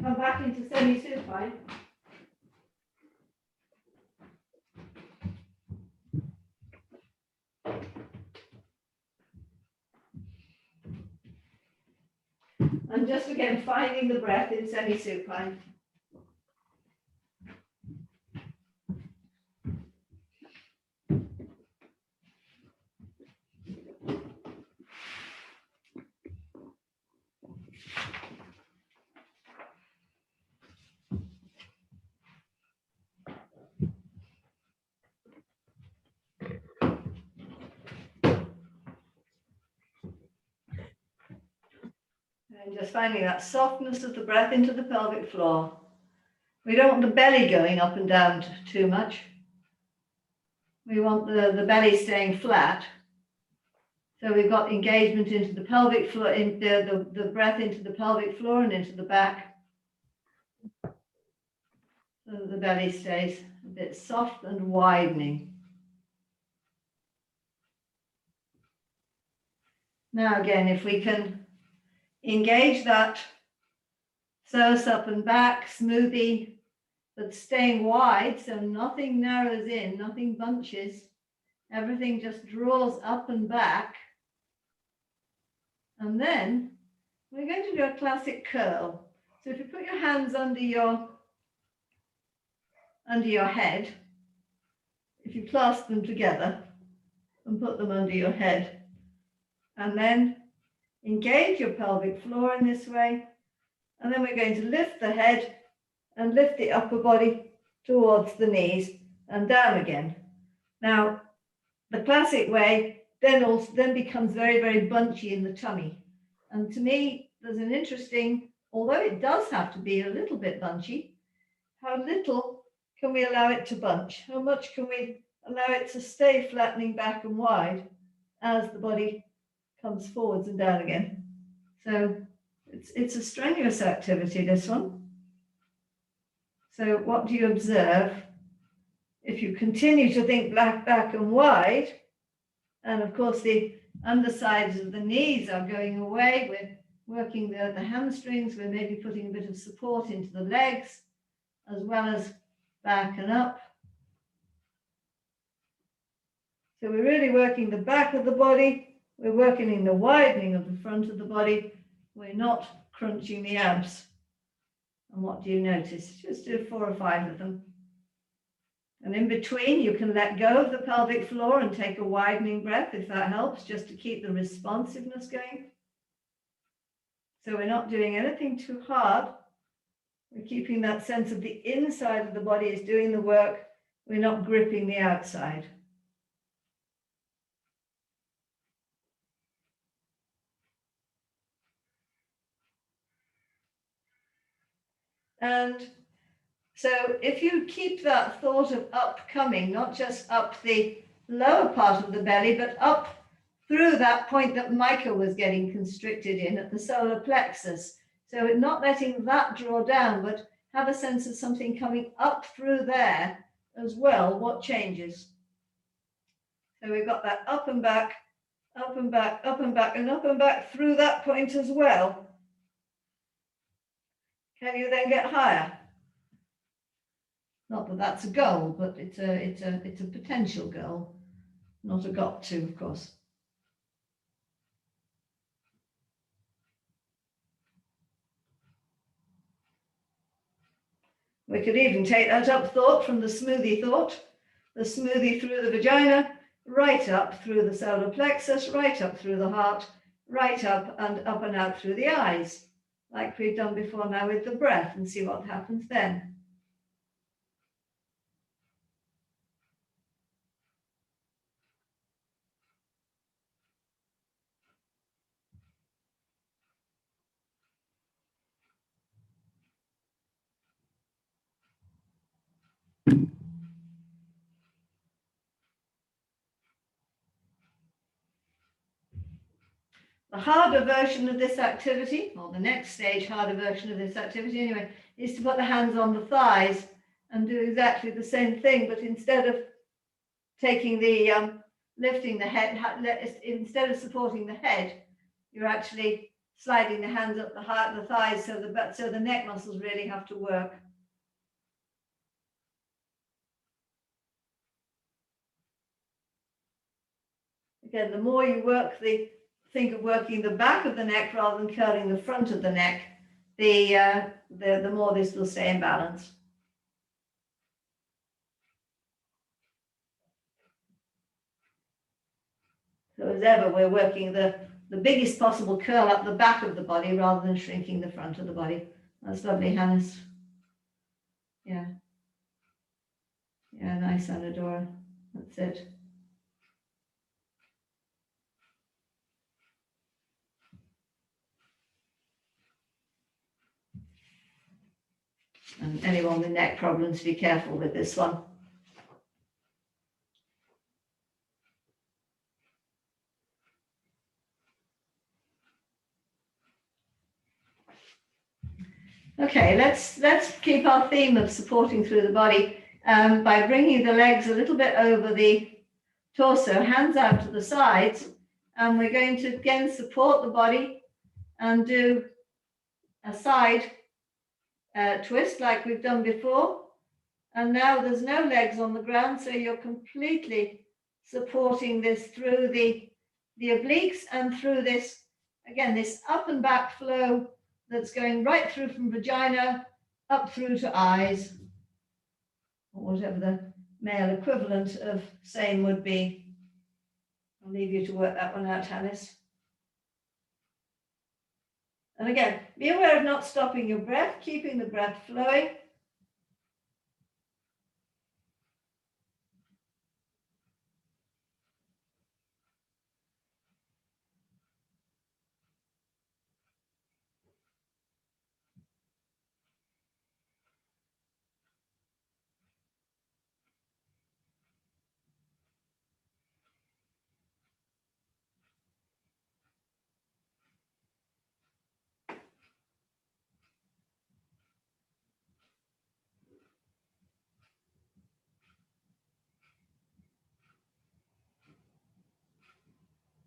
Come back into semi-supine. And just again, finding the breath in semi-supine. And just finding that softness of the breath into the pelvic floor. We don't want the belly going up and down too much. We want the belly staying flat. So we've got engagement into the pelvic floor, in the breath into the pelvic floor and into the back. so that the belly stays a bit soft and widening. Now again, if we can engage that psoas up and back, smoothie, but staying wide, so nothing narrows in, nothing bunches, everything just draws up and back. And then we're going to do a classic curl. So if you put your hands under your head, if you clasp them together and put them under your head, and then engage your pelvic floor in this way, and then we're going to lift the head and lift the upper body towards the knees and down again. Now, the classic way then becomes very, very bunchy in the tummy. And to me, there's an interesting, although it does have to be a little bit bunchy, how little can we allow it to bunch? How much can we allow it to stay flattening back and wide as the body comes forwards and down again? So it's a strenuous activity, this one. So what do you observe? If you continue to think back and wide, and of course the undersides of the knees are going away, we're working the hamstrings, we're maybe putting a bit of support into the legs, as well as back and up. So we're really working the back of the body, we're working in the widening of the front of the body, we're not crunching the abs. And what do you notice? Just do 4 or 5 of them. And in between, you can let go of the pelvic floor and take a widening breath, if that helps, just to keep the responsiveness going. So we're not doing anything too hard. We're keeping that sense of the inside of the body is doing the work. We're not gripping the outside. And so if you keep that thought of up coming, not just up the lower part of the belly, but up through that point that Micah was getting constricted in at the solar plexus. So not letting that draw down, but have a sense of something coming up through there as well. What changes? So we've got that up and back, up and back, up and back, and up and back through that point as well. Can you then get higher? Not that that's a goal, but it's a potential goal, not a got to, of course. We could even take that up thought from the smoothie thought, the smoothie through the vagina, right up through the solar plexus, right up through the heart, right up and out through the eyes, like we've done before now with the breath, and see what happens then. The harder version of this activity, or the next stage harder version of this activity anyway, is to put the hands on the thighs and do exactly the same thing, but instead of taking the, lifting the head, instead of supporting the head, you're actually sliding the hands up the thighs, so the neck muscles really have to work. Again, the more you work think of working the back of the neck rather than curling the front of the neck, the more this will stay in balance. So as ever, we're working the biggest possible curl up the back of the body rather than shrinking the front of the body. That's lovely, Hannes. Yeah. Yeah, nice, Anadora. That's it. And anyone with neck problems, be careful with this one. Okay, let's keep our theme of supporting through the body by bringing the legs a little bit over the torso, hands out to the sides, and we're going to again support the body and do a side twist like we've done before. And now there's no legs on the ground, so you're completely supporting this through the obliques and through this, again, this up and back flow that's going right through from vagina up through to eyes, or whatever the male equivalent of same would be. I'll leave you to work that one out, Hannes. And again, be aware of not stopping your breath, keeping the breath flowing.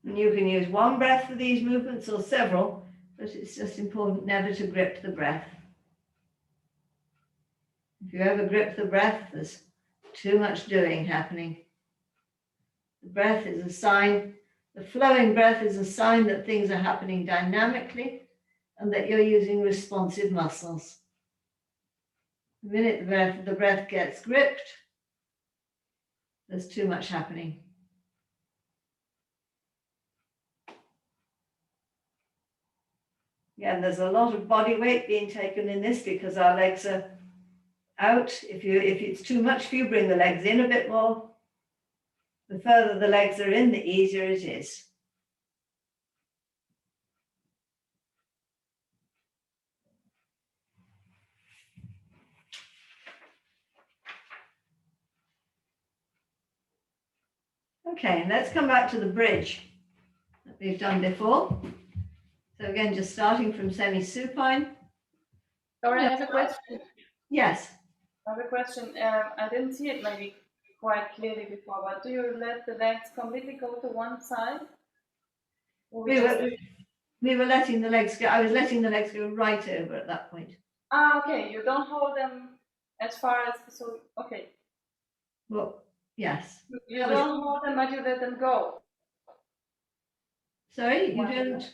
And you can use one breath for these movements or several, but it's just important never to grip the breath. If you ever grip the breath, there's too much doing happening. The breath is a sign, the flowing breath is a sign that things are happening dynamically and that you're using responsive muscles. The minute the breath gets gripped, there's too much happening. Yeah, and there's a lot of body weight being taken in this because our legs are out. If it's too much for you, bring the legs in a bit more. The further the legs are in, the easier it is. Okay, let's come back to the bridge that we've done before. So again, just starting from semi-supine. Sorry, I have a question. Yes. I have a question. I didn't see it maybe quite clearly before, but do you let the legs completely go to one side? We were letting the legs go. I was letting the legs go right over at that point. Ah, okay. You don't hold them as far as, so, okay. Well, yes. You don't hold them, but you let them go. Sorry, you don't?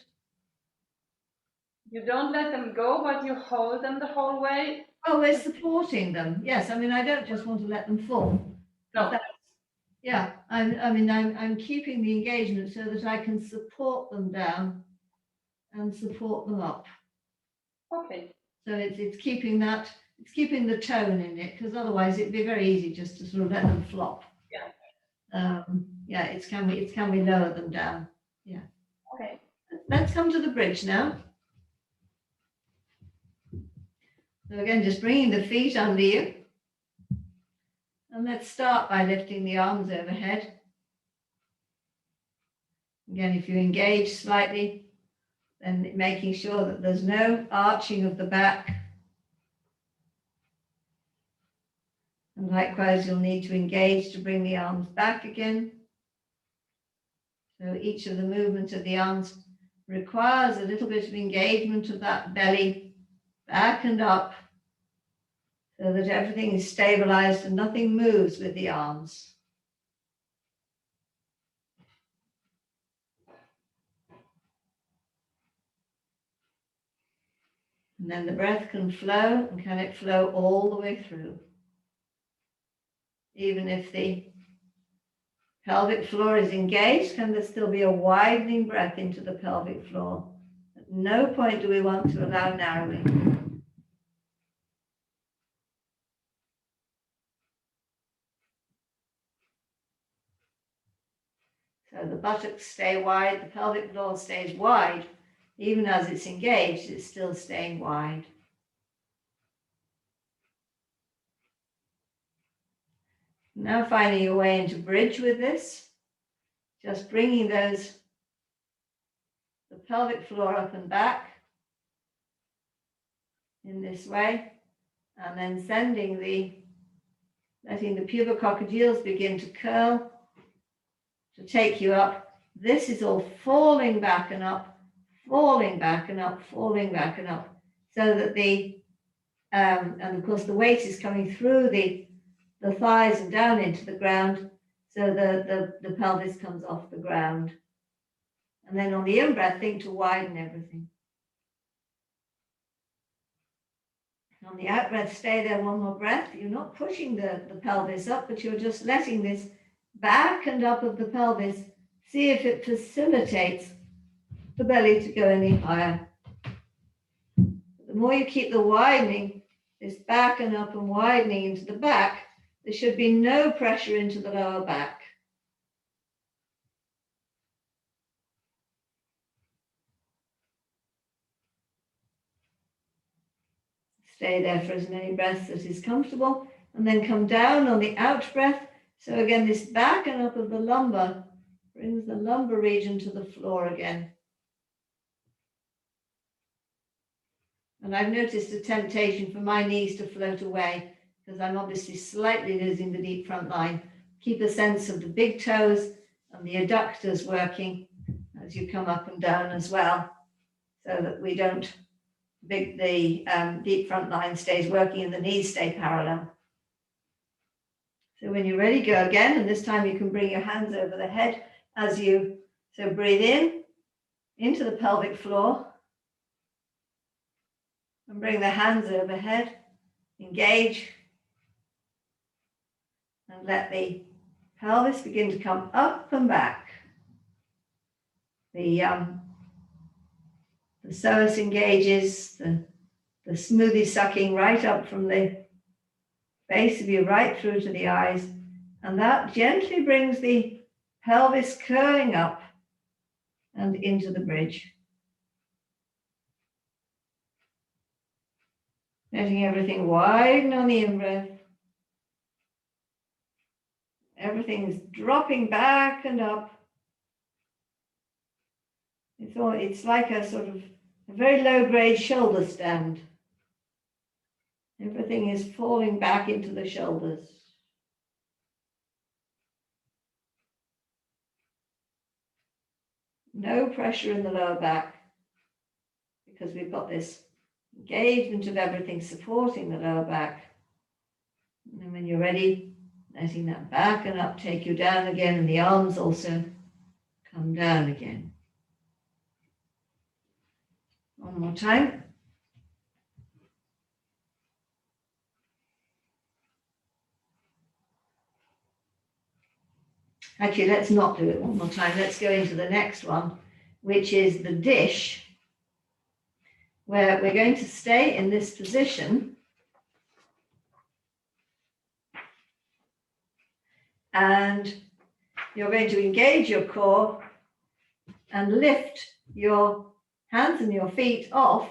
You don't let them go, but you hold them the whole way? Oh, we're supporting them. Yes, I mean, I don't just want to let them fall. No. Yeah, I'm keeping the engagement so that I can support them down and support them up. Okay. So it's keeping that, it's keeping the tone in it, because otherwise it'd be very easy just to sort of let them flop. Yeah. Yeah, it's can we lower them down? Yeah. Okay. Let's come to the bridge now. So again, just bringing the feet under you. And let's start by lifting the arms overhead. Again, if you engage slightly, then making sure that there's no arching of the back. And likewise, you'll need to engage to bring the arms back again. So each of the movements of the arms requires a little bit of engagement of that belly back and up, so that everything is stabilized and nothing moves with the arms. And then the breath can flow, and can it flow all the way through? Even if the pelvic floor is engaged, can there still be a widening breath into the pelvic floor? At no point do we want to allow narrowing. So the buttocks stay wide, the pelvic floor stays wide. Even as it's engaged, it's still staying wide. Now finding your way into bridge with this, just bringing the pelvic floor up and back, in this way, and then letting the pubococcygeals begin to curl to take you up. This is all falling back and up, falling back and up, falling back and up, so that and of course the weight is coming through the thighs and down into the ground, so the pelvis comes off the ground. And then on the in-breath, think to widen everything. On the out-breath, stay there one more breath. You're not pushing the pelvis up, but you're just letting this back and up of the pelvis, see if it facilitates the belly to go any higher. The more you keep the widening, this back and up and widening into the back, there should be no pressure into the lower back. Stay there for as many breaths as is comfortable, and then come down on the out breath. So again, this back and up of the lumbar brings the lumbar region to the floor again. And I've noticed a temptation for my knees to float away because I'm obviously slightly losing the deep front line. Keep a sense of the big toes and the adductors working as you come up and down as well, so that we don't, the deep front line stays working and the knees stay parallel. So when you're ready, go again, and this time you can bring your hands over the head as you, so breathe in, into the pelvic floor, and bring the hands overhead, engage, and let the pelvis begin to come up and back. The psoas engages, the smoothie sucking right up from the base of you right through to the eyes, and that gently brings the pelvis curling up and into the bridge. Letting everything widen on the in-breath. Everything is dropping back and up. It's like a sort of a very low-grade shoulder stand. Everything is falling back into the shoulders. No pressure in the lower back because we've got this engagement of everything supporting the lower back. And then when you're ready, letting that back and up take you down again, and the arms also come down again. One more time. Actually, let's not do it one more time. Let's go into the next one, which is the dish, where we're going to stay in this position and you're going to engage your core and lift your hands and your feet off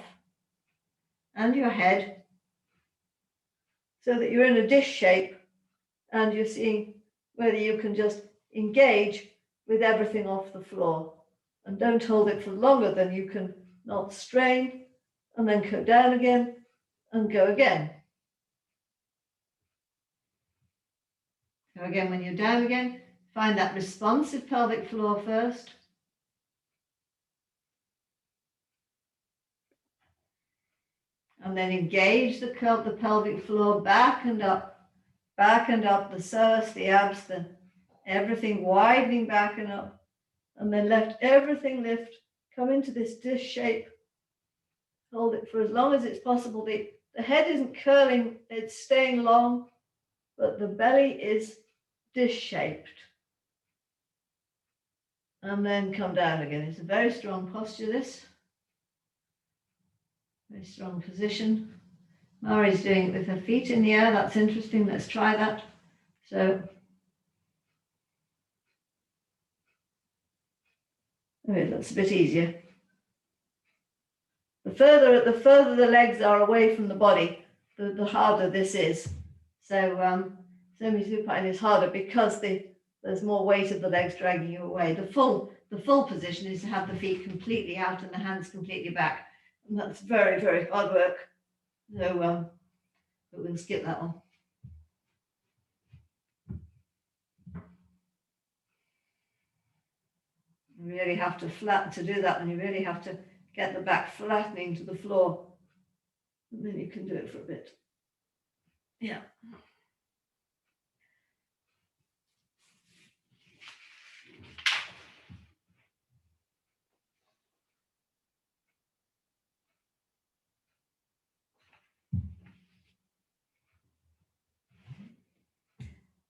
and your head so that you're in a dish shape, and you're seeing whether you can just engage with everything off the floor, and don't hold it for longer than you can not strain, and then go down again and go again. So again, when you're down again, find that responsive pelvic floor first. And then engage the pelvic floor back and up, the psoas, the abs, everything widening back and up. And then let everything lift, come into this dish shape. Hold it for as long as it's possible. The head isn't curling, it's staying long, but the belly is dish shaped. And then come down again. It's a very strong posture, this. Very strong position. Mari's doing it with her feet in the air. That's interesting. Let's try that. So, okay, that's a bit easier. The further the legs are away from the body, the harder this is. So semi-supine is harder because there's more weight of the legs dragging you away. The full position is to have the feet completely out and the hands completely back. And that's very, very hard work. So but we can skip that one. You really have to flatten to do that, and you really have to get the back flattening to the floor, and then you can do it for a bit. Yeah.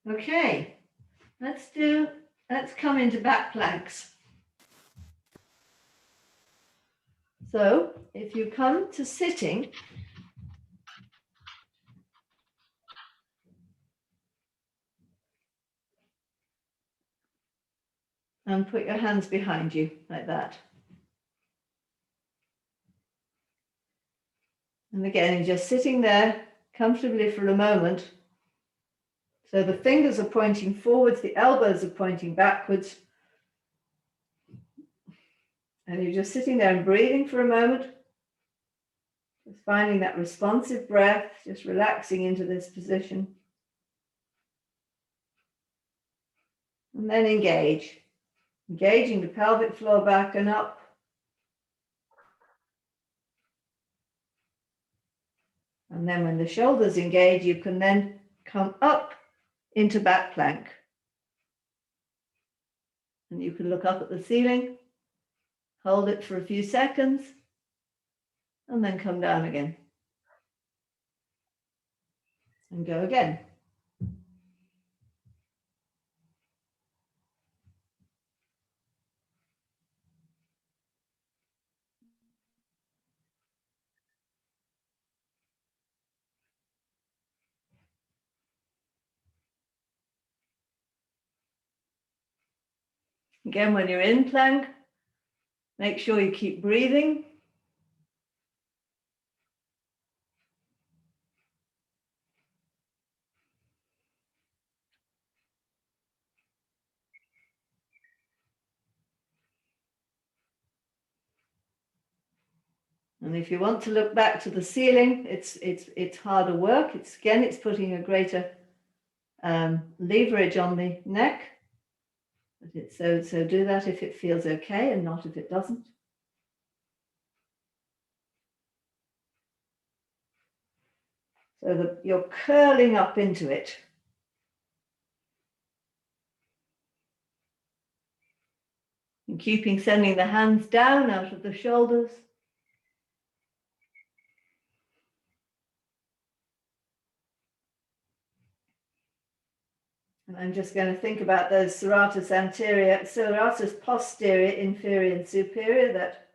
Okay, let's come into back planks. So if you come to sitting, and put your hands behind you like that. And again, you're just sitting there comfortably for a moment. So the fingers are pointing forwards, the elbows are pointing backwards. And you're just sitting there and breathing for a moment. Just finding that responsive breath, just relaxing into this position. And then engage. Engaging the pelvic floor back and up. And then when the shoulders engage, you can then come up into back plank. And you can look up at the ceiling, hold it for a few seconds, and then come down again. And go again. Again, when you're in plank, make sure you keep breathing. And if you want to look back to the ceiling, it's harder work. It's putting a greater leverage on the neck. But so do that if it feels okay and not if it doesn't. So that you're curling up into it. And sending the hands down out of the shoulders. And I'm just going to think about those serratus anterior, serratus posterior, inferior and superior that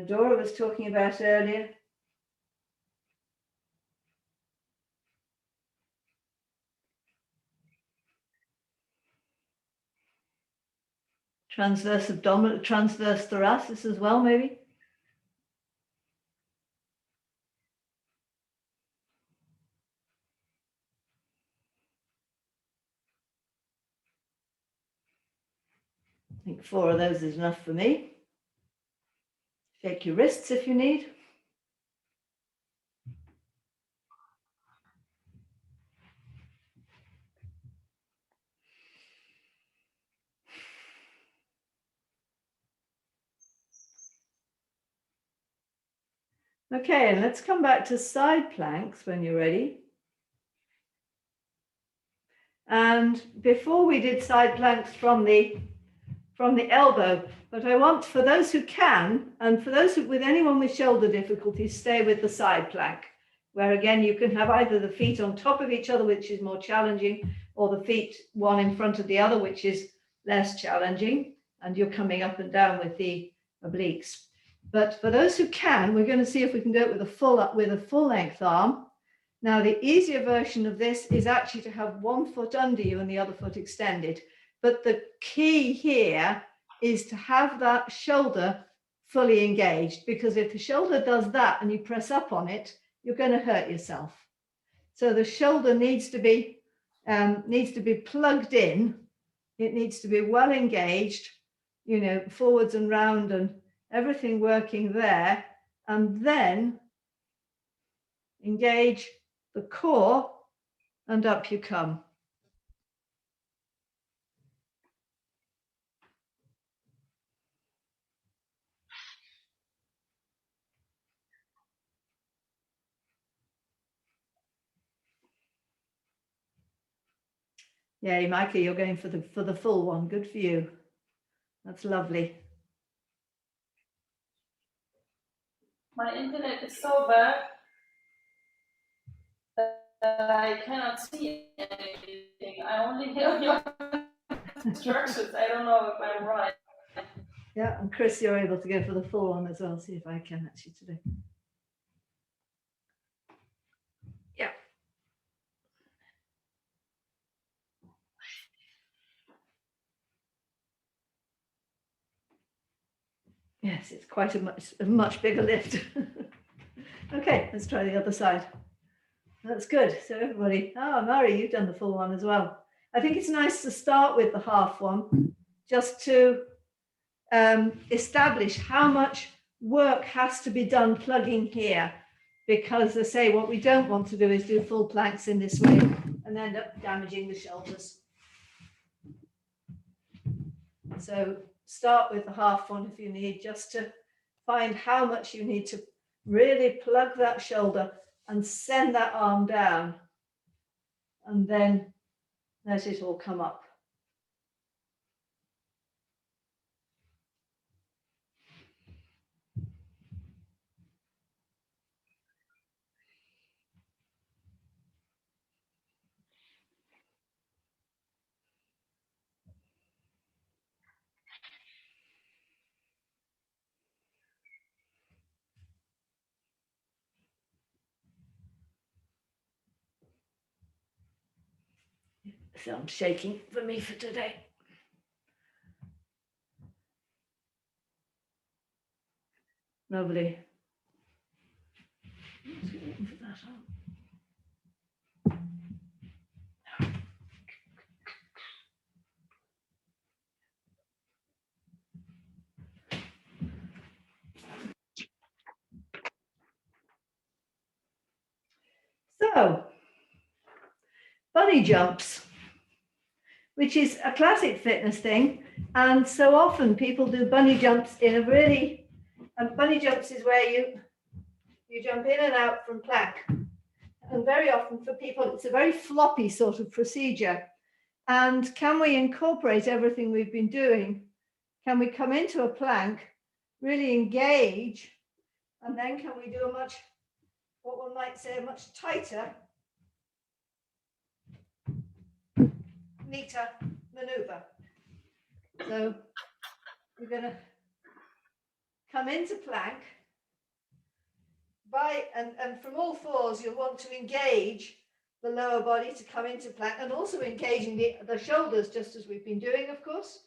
Dora was talking about earlier. Transverse abdominal, transverse thoracic as well, maybe. I think 4 of those is enough for me. Shake your wrists if you need. Okay, and let's come back to side planks when you're ready. And before we did side planks from the elbow, but I want, for those who can, and for those with anyone with shoulder difficulties, stay with the side plank, where again you can have either the feet on top of each other, which is more challenging, or the feet one in front of the other, which is less challenging, and you're coming up and down with the obliques. But for those who can, we're going to see if we can do it with a full length arm. Now, the easier version of this is actually to have one foot under you and the other foot extended. But the key here is to have that shoulder fully engaged, because if the shoulder does that and you press up on it, you're going to hurt yourself. So the shoulder needs to be plugged in. It needs to be well engaged, you know, forwards and round and everything working there. And then engage the core, and up you come. Yay, Mikey, you're going for the full one. Good for you. That's lovely. My internet is so bad that I cannot see anything. I only hear your instructions. I don't know if I'm right. Yeah, and Chris, you're able to go for the full one as well. See if I can actually today. Yeah. Yes, it's quite a much bigger lift. Okay, let's try the other side. That's good. So everybody, Mary, you've done the full one as well. I think it's nice to start with the half one, just to establish how much work has to be done plugging here, because they say what we don't want to do is do full planks in this way and end up damaging the shoulders. So start with the half one if you need, just to find how much you need to really plug that shoulder and send that arm down, and then let it all come up. So I'm shaking for me for today. Lovely. So, bunny jumps, which is a classic fitness thing. And so often people do bunny jumps in a really, and bunny jumps is where you jump in and out from plank. And very often for people, it's a very floppy sort of procedure. And can we incorporate everything we've been doing? Can we come into a plank, really engage, and then can we do a much, what one might say, a much tighter, neater maneuver? So we're going to come into plank and from all fours, you'll want to engage the lower body to come into plank, and also engaging the shoulders, just as we've been doing, of course.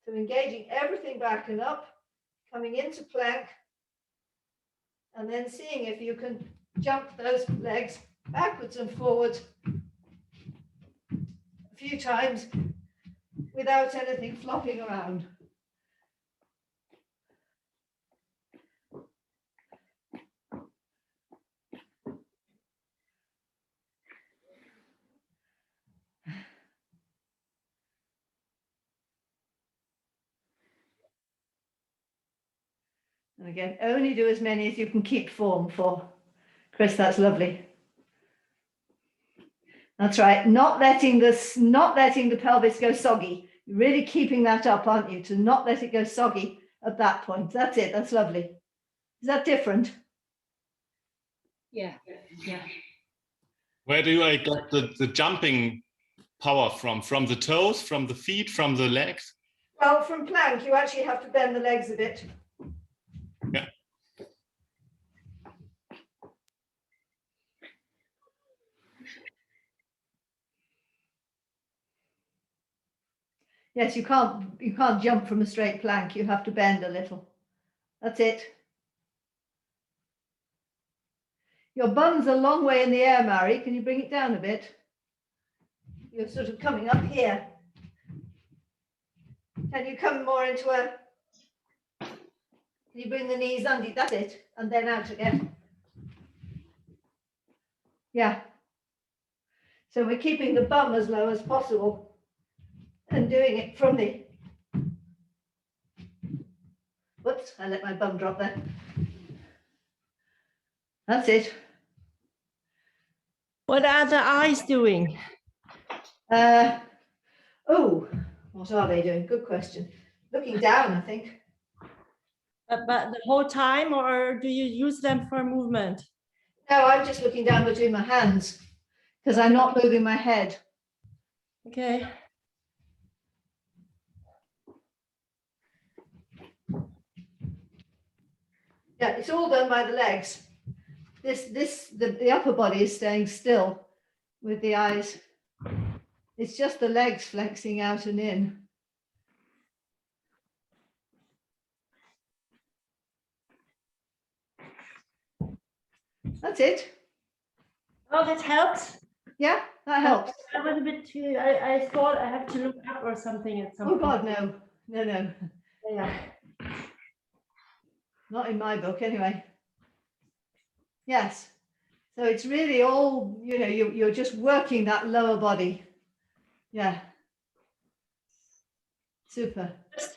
So engaging everything back and up, coming into plank, and then seeing if you can jump those legs backwards and forwards a few times without anything flopping around. And again, only do as many as you can keep form for. Chris, that's lovely. That's right. Not letting the pelvis go soggy. You're really keeping that up, aren't you? To not let it go soggy at that point. That's it. That's lovely. Is that different? Yeah. Yeah. Where do I get the jumping power from? From the toes, from the feet, from the legs? Well, from plank, you actually have to bend the legs a bit. Yeah. Yes, you can't jump from a straight plank. You have to bend a little. That's it. Your bum's a long way in the air, Mary. Can you bring it down a bit? You're sort of coming up here. Can you come more into a... Can you bring the knees under? That's it. And then out again. Yeah. So we're keeping the bum as low as possible and doing it from the, whoops, I let my bum drop there. That's it. What are the eyes doing? Oh, what are they doing? Good question. Looking down, I think. But the whole time, or do you use them for movement? No, I'm just looking down between my hands because I'm not moving my head. Okay. Yeah, it's all done by the legs. The upper body is staying still with the eyes. It's just the legs flexing out and in. That's it. Oh, that helps. Yeah, that helps. I was a bit too, I thought I have to look up or something at some Oh point. God, no, no, no. Yeah. Not in my book anyway. Yes. So it's really all, you know, you're just working that lower body. Yeah. Super. Just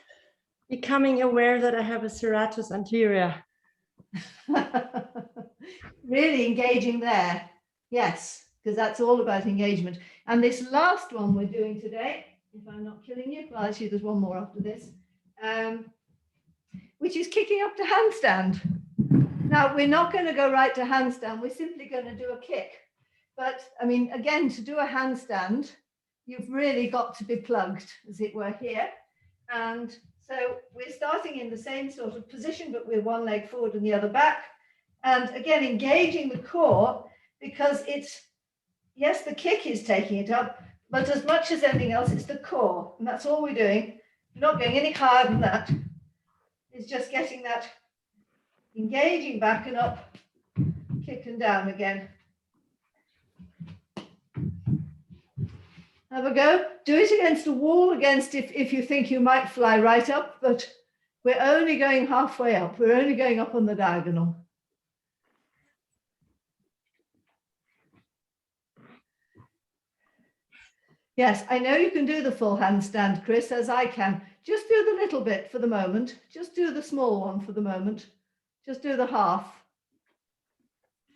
becoming aware that I have a serratus anterior. Really engaging there. Yes, because that's all about engagement. And this last one we're doing today, if I'm not killing you, well, actually, there's one more after this, which is kicking up to handstand. Now, we're not going to go right to handstand. We're simply going to do a kick. But I mean, again, to do a handstand, you've really got to be plugged, as it were, here. And so we're starting in the same sort of position, but with one leg forward and the other back. And again, engaging the core, because it's, yes, the kick is taking it up, but as much as anything else, it's the core. And that's all we're doing. We're not going any higher than that. It's just getting that engaging back and up, kick and down again. Have a go. Do it against a wall, against if you think you might fly right up, but we're only going halfway up. We're only going up on the diagonal. Yes, I know you can do the full handstand, Chris, as I can. Just do the little bit for the moment. Just do the small one for the moment. Just do the half.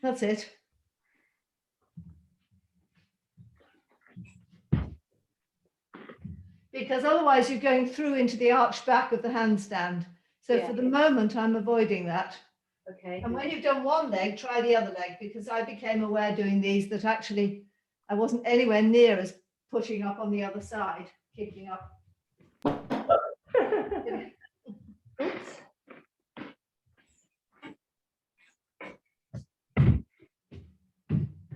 That's it. Because otherwise you're going through into the arched back of the handstand. So Yeah. for the moment, I'm avoiding that. Okay. And when you've done one leg, try the other leg, because I became aware doing these that actually I wasn't anywhere near as pushing up on the other side, kicking up. Oops.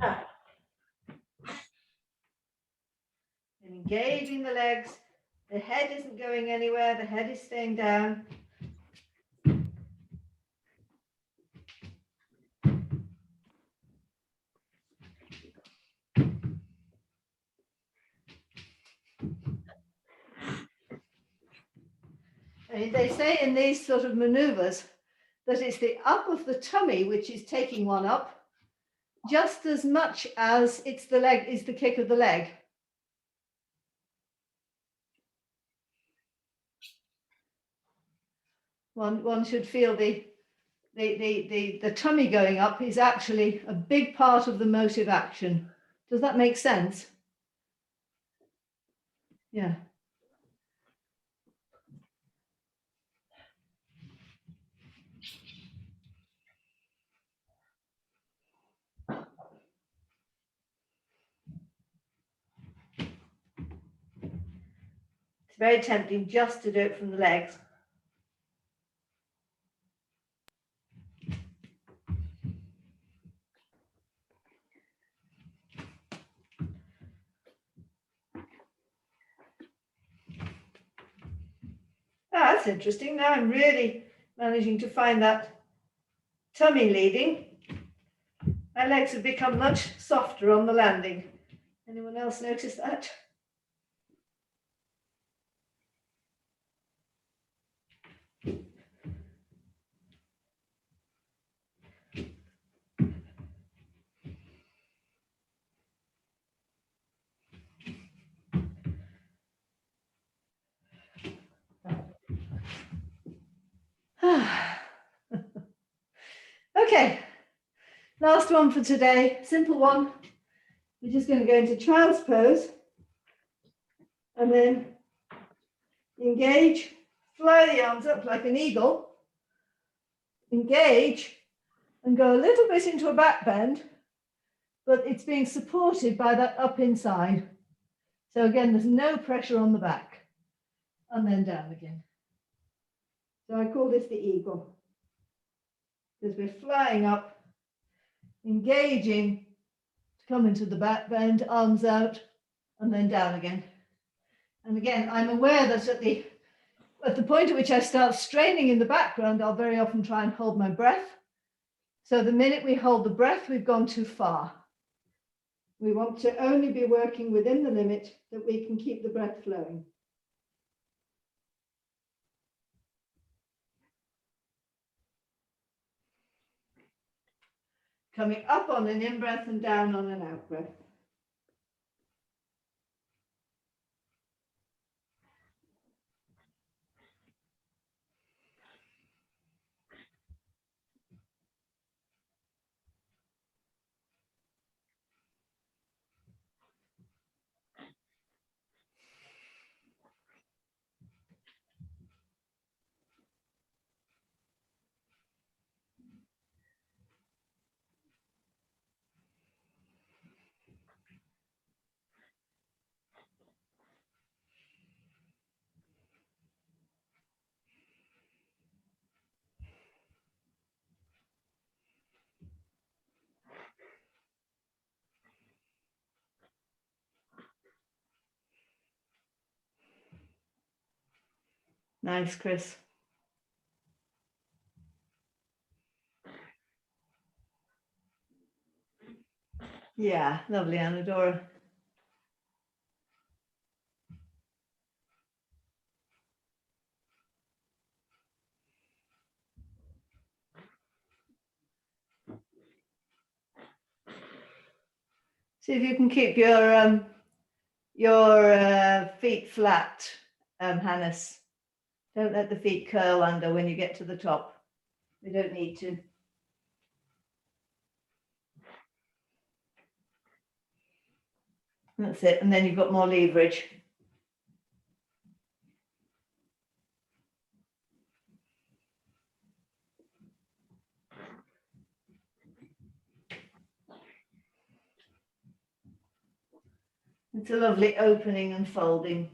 Ah. And engaging the legs. The head isn't going anywhere. The head is staying down. I mean, they say in these sort of maneuvers that it's the up of the tummy which is taking one up, just as much as it's the leg, is the kick of the leg. One should feel the tummy going up is actually a big part of the motive action. Does that make sense? Yeah. It's very tempting just to do it from the legs. Ah, that's interesting. Now I'm really managing to find that tummy leading. My legs have become much softer on the landing. Anyone else notice that? Okay, last one for today, simple one. We're just going to go into child's pose and then engage, fly the arms up like an eagle, engage, and go a little bit into a back bend, but it's being supported by that up inside. So again, there's no pressure on the back, and then down again. So I call this the eagle, because we're flying up, engaging to come into the back bend, arms out, and then down again. And again, I'm aware that at the point at which I start straining in the background, I'll very often try and hold my breath. So the minute we hold the breath, we've gone too far. We want to only be working within the limit that we can keep the breath flowing. Coming up on an in-breath and down on an out-breath. Nice, Chris. Yeah, lovely, Anadora. See if you can keep your feet flat, Hannes. Don't let the feet curl under when you get to the top. They don't need to. That's it, and then you've got more leverage. It's a lovely opening and folding.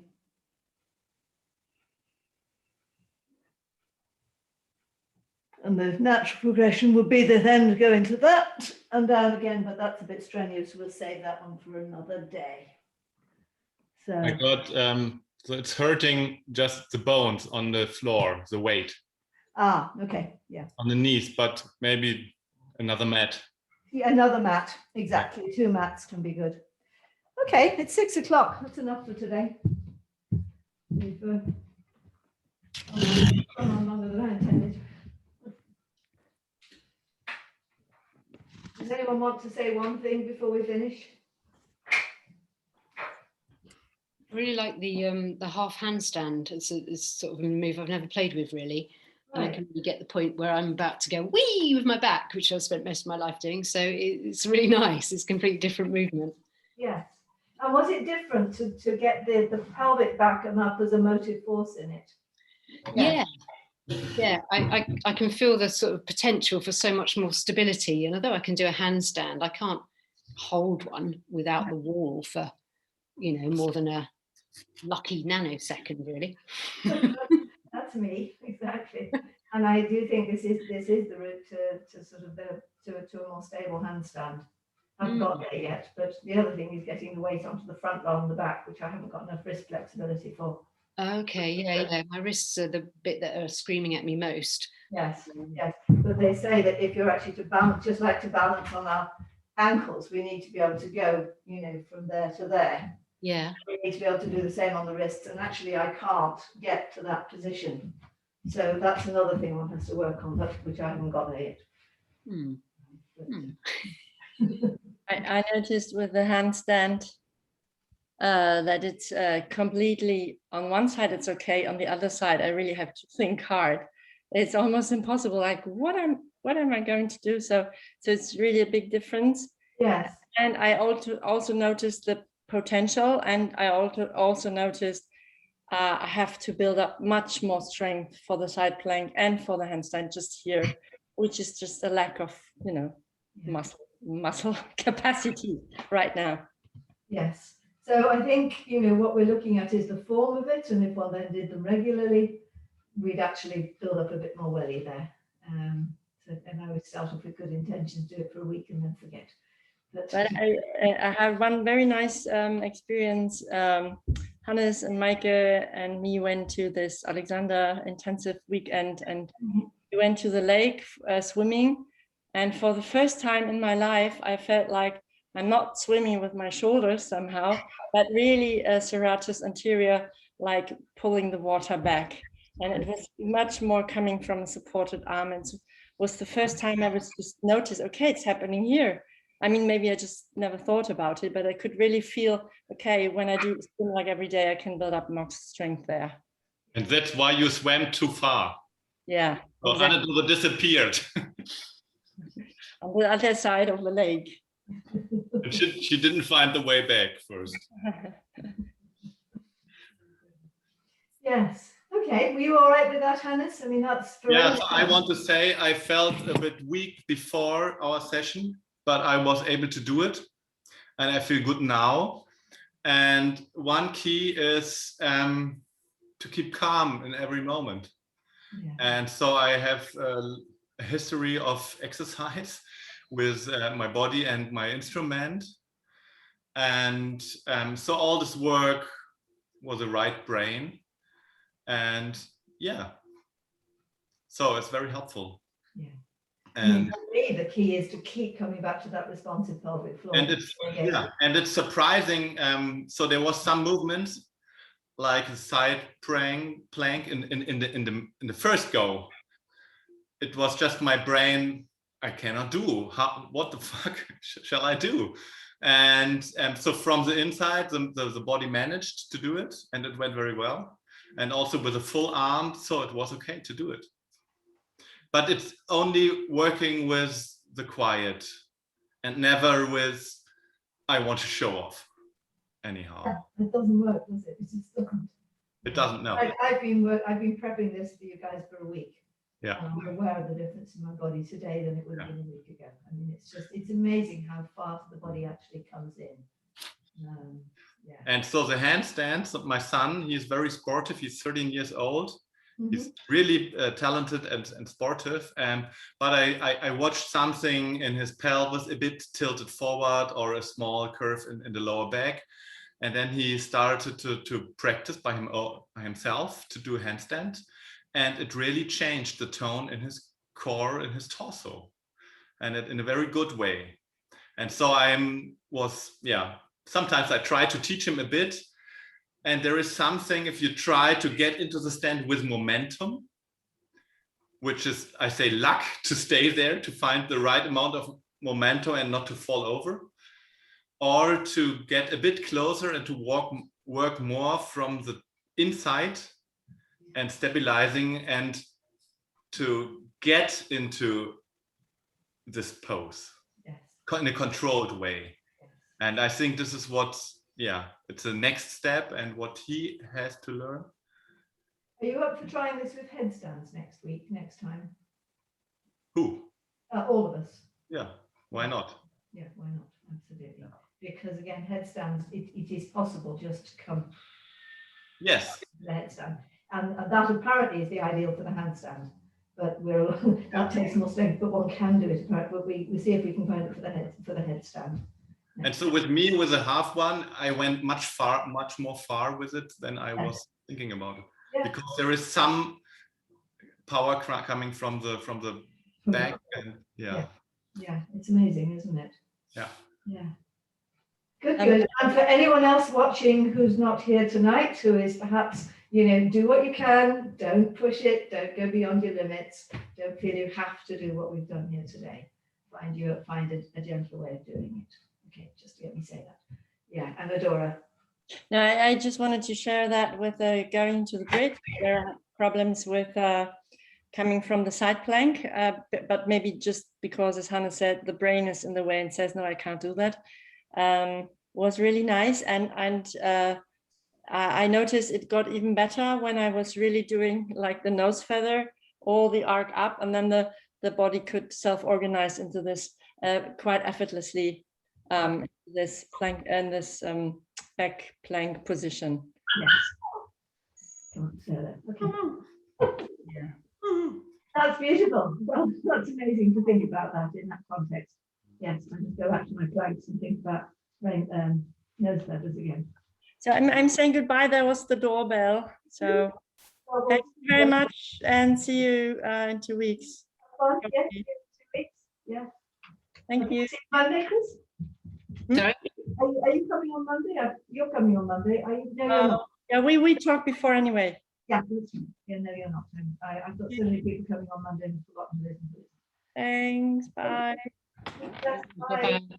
And the natural progression would be to then go into that and down again, but that's a bit strenuous. We'll save that one for another day. So I got, so it's hurting just the bones on the floor, the weight. Ah, okay, yeah. On the knees, but maybe another mat. Yeah, another mat, exactly. 2 mats can be good. Okay, it's 6 o'clock. That's enough for today. We've gone on longer than I intended. Does anyone want to say one thing before we finish? I really like the half handstand. It's sort of a move I've never played with really. And I can really get the point where I'm about to go wee with my back, which I've spent most of my life doing. So it's really nice. It's a completely different movement. Yes. And was it different to get the pelvic back and up as a motive force in it? Yeah. Yeah, I can feel the sort of potential for so much more stability. And although I can do a handstand, I can't hold one without the wall for, more than a lucky nanosecond, really. That's me, exactly. And I do think this is the route to sort of to a more stable handstand. I haven't got there yet, but the other thing is getting the weight onto the front rather than the back, which I haven't got enough wrist flexibility for. Okay, yeah. My wrists are the bit that are screaming at me most. Yes, yes. But they say that if you're actually to balance, just like to balance on our ankles, we need to be able to go, from there to there. Yeah. We need to be able to do the same on the wrists, and actually I can't get to that position. So that's another thing one has to work on, which I haven't got there yet. I noticed with the handstand that it's completely, on one side it's okay, on the other side I really have to think hard it's almost impossible. Like, what am I going to do? So it's really a big difference. Yes. And I also noticed the potential, and I also noticed I have to build up much more strength for the side plank and for the handstand just here, which is just a lack of, muscle capacity right now. Yes. So I think, what we're looking at is the form of it, and if one then did them regularly, we'd actually build up a bit more welly there. And I would start off with good intentions, do it for a week and then forget. But I have one very nice experience. Hannes and Maike and me went to this Alexander intensive weekend, and we went to the lake swimming. And for the first time in my life, I felt like I'm not swimming with my shoulders somehow, but really serratus anterior, like pulling the water back. And it was much more coming from a supported arm. And it was the first time I was just noticed, okay, it's happening here. I mean, maybe I just never thought about it, but I could really feel, okay, when I do swim like every day, I can build up more strength there. And that's why you swam too far. Yeah. So exactly. Anna disappeared. On the other side of the lake. She didn't find the way back first. Yes. Okay. Were you all right with that, Hannes? I mean, that's yeah. I want to say I felt a bit weak before our session, but I was able to do it, and I feel good now. And one key is to keep calm in every moment. Yeah. And so I have a history of exercise with my body and my instrument. And so all this work was the right brain. And yeah, so it's very helpful. Yeah. And for me, the key is to keep coming back to that responsive pelvic floor. And it's surprising. So there was some movements like a side plank in the first go. It was just my brain. I cannot do. What the fuck shall I do? And so from the inside, the body managed to do it, and it went very well. And also with a full arm, so it was okay to do it. But it's only working with the quiet and never with, I want to show off anyhow. Yeah, it doesn't work, does it? It just doesn't. It doesn't, no. I've been prepping this for you guys for a week. Yeah. I'm aware of the difference in my body today than it would have been a week ago. I mean, it's amazing how fast the body actually comes in. Yeah. And so the handstands, my son, he's very sportive. He's 13 years old. Mm-hmm. He's really talented and sportive. But I watched something in his pelvis a bit tilted forward or a small curve in the lower back. And then he started to practice by himself to do a handstand. And it really changed the tone in his core, in his torso, and in a very good way. And so sometimes I try to teach him a bit. And there is something, if you try to get into the stand with momentum, which is, I say, luck to stay there, to find the right amount of momentum and not to fall over, or to get a bit closer and to work more from the inside and stabilizing and to get into this pose in a controlled way. And I think this is it's the next step and what he has to learn. Are you up for trying this with headstands next time? Who? All of us. Yeah, why not? Yeah, why not? Absolutely. Yeah. Because again, headstands, it is possible just to come. Yes. The headstand. And that apparently is the ideal for the handstand. But that takes more strength, but one can do it. But we see if we can find it for the headstand. And so with me, with a half one, I went much more far with it than I was thinking about it. Yeah. Because there is some power coming from the back. And yeah, it's amazing, isn't it? Yeah. Yeah. Good. And for anyone else watching who's not here tonight, who is perhaps, do what you can, don't push it, don't go beyond your limits, don't feel you have to do what we've done here today. Find a gentler way of doing it. Okay, just let me say that. Yeah, and Adora. No, I just wanted to share that with going to the bridge. There are problems with coming from the side plank, but maybe just because, as Hannah said, the brain is in the way and says, no, I can't do that, was really nice. And I noticed it got even better when I was really doing like the nose feather, all the arc up, and then the body could self-organize into this quite effortlessly, this plank and this back plank position. Yes. Okay. Yeah. That's beautiful. Well, that's amazing to think about that in that context. Yes, I just go back to my planks and think about nose feathers again. So I'm saying goodbye. There was the doorbell. So thank you very much, and see you in 2 weeks. Yes, 2 weeks. Yeah. Thank you. Monday, Chris? Sorry? Are you coming on Monday? You're coming on Monday. Are you? No, you're not. Yeah, we talked before anyway. Yeah, that's right. Yeah, no, you're not. I've got so many people coming on Monday and forgotten to listen to it. Thanks. Bye. Bye. Bye-bye.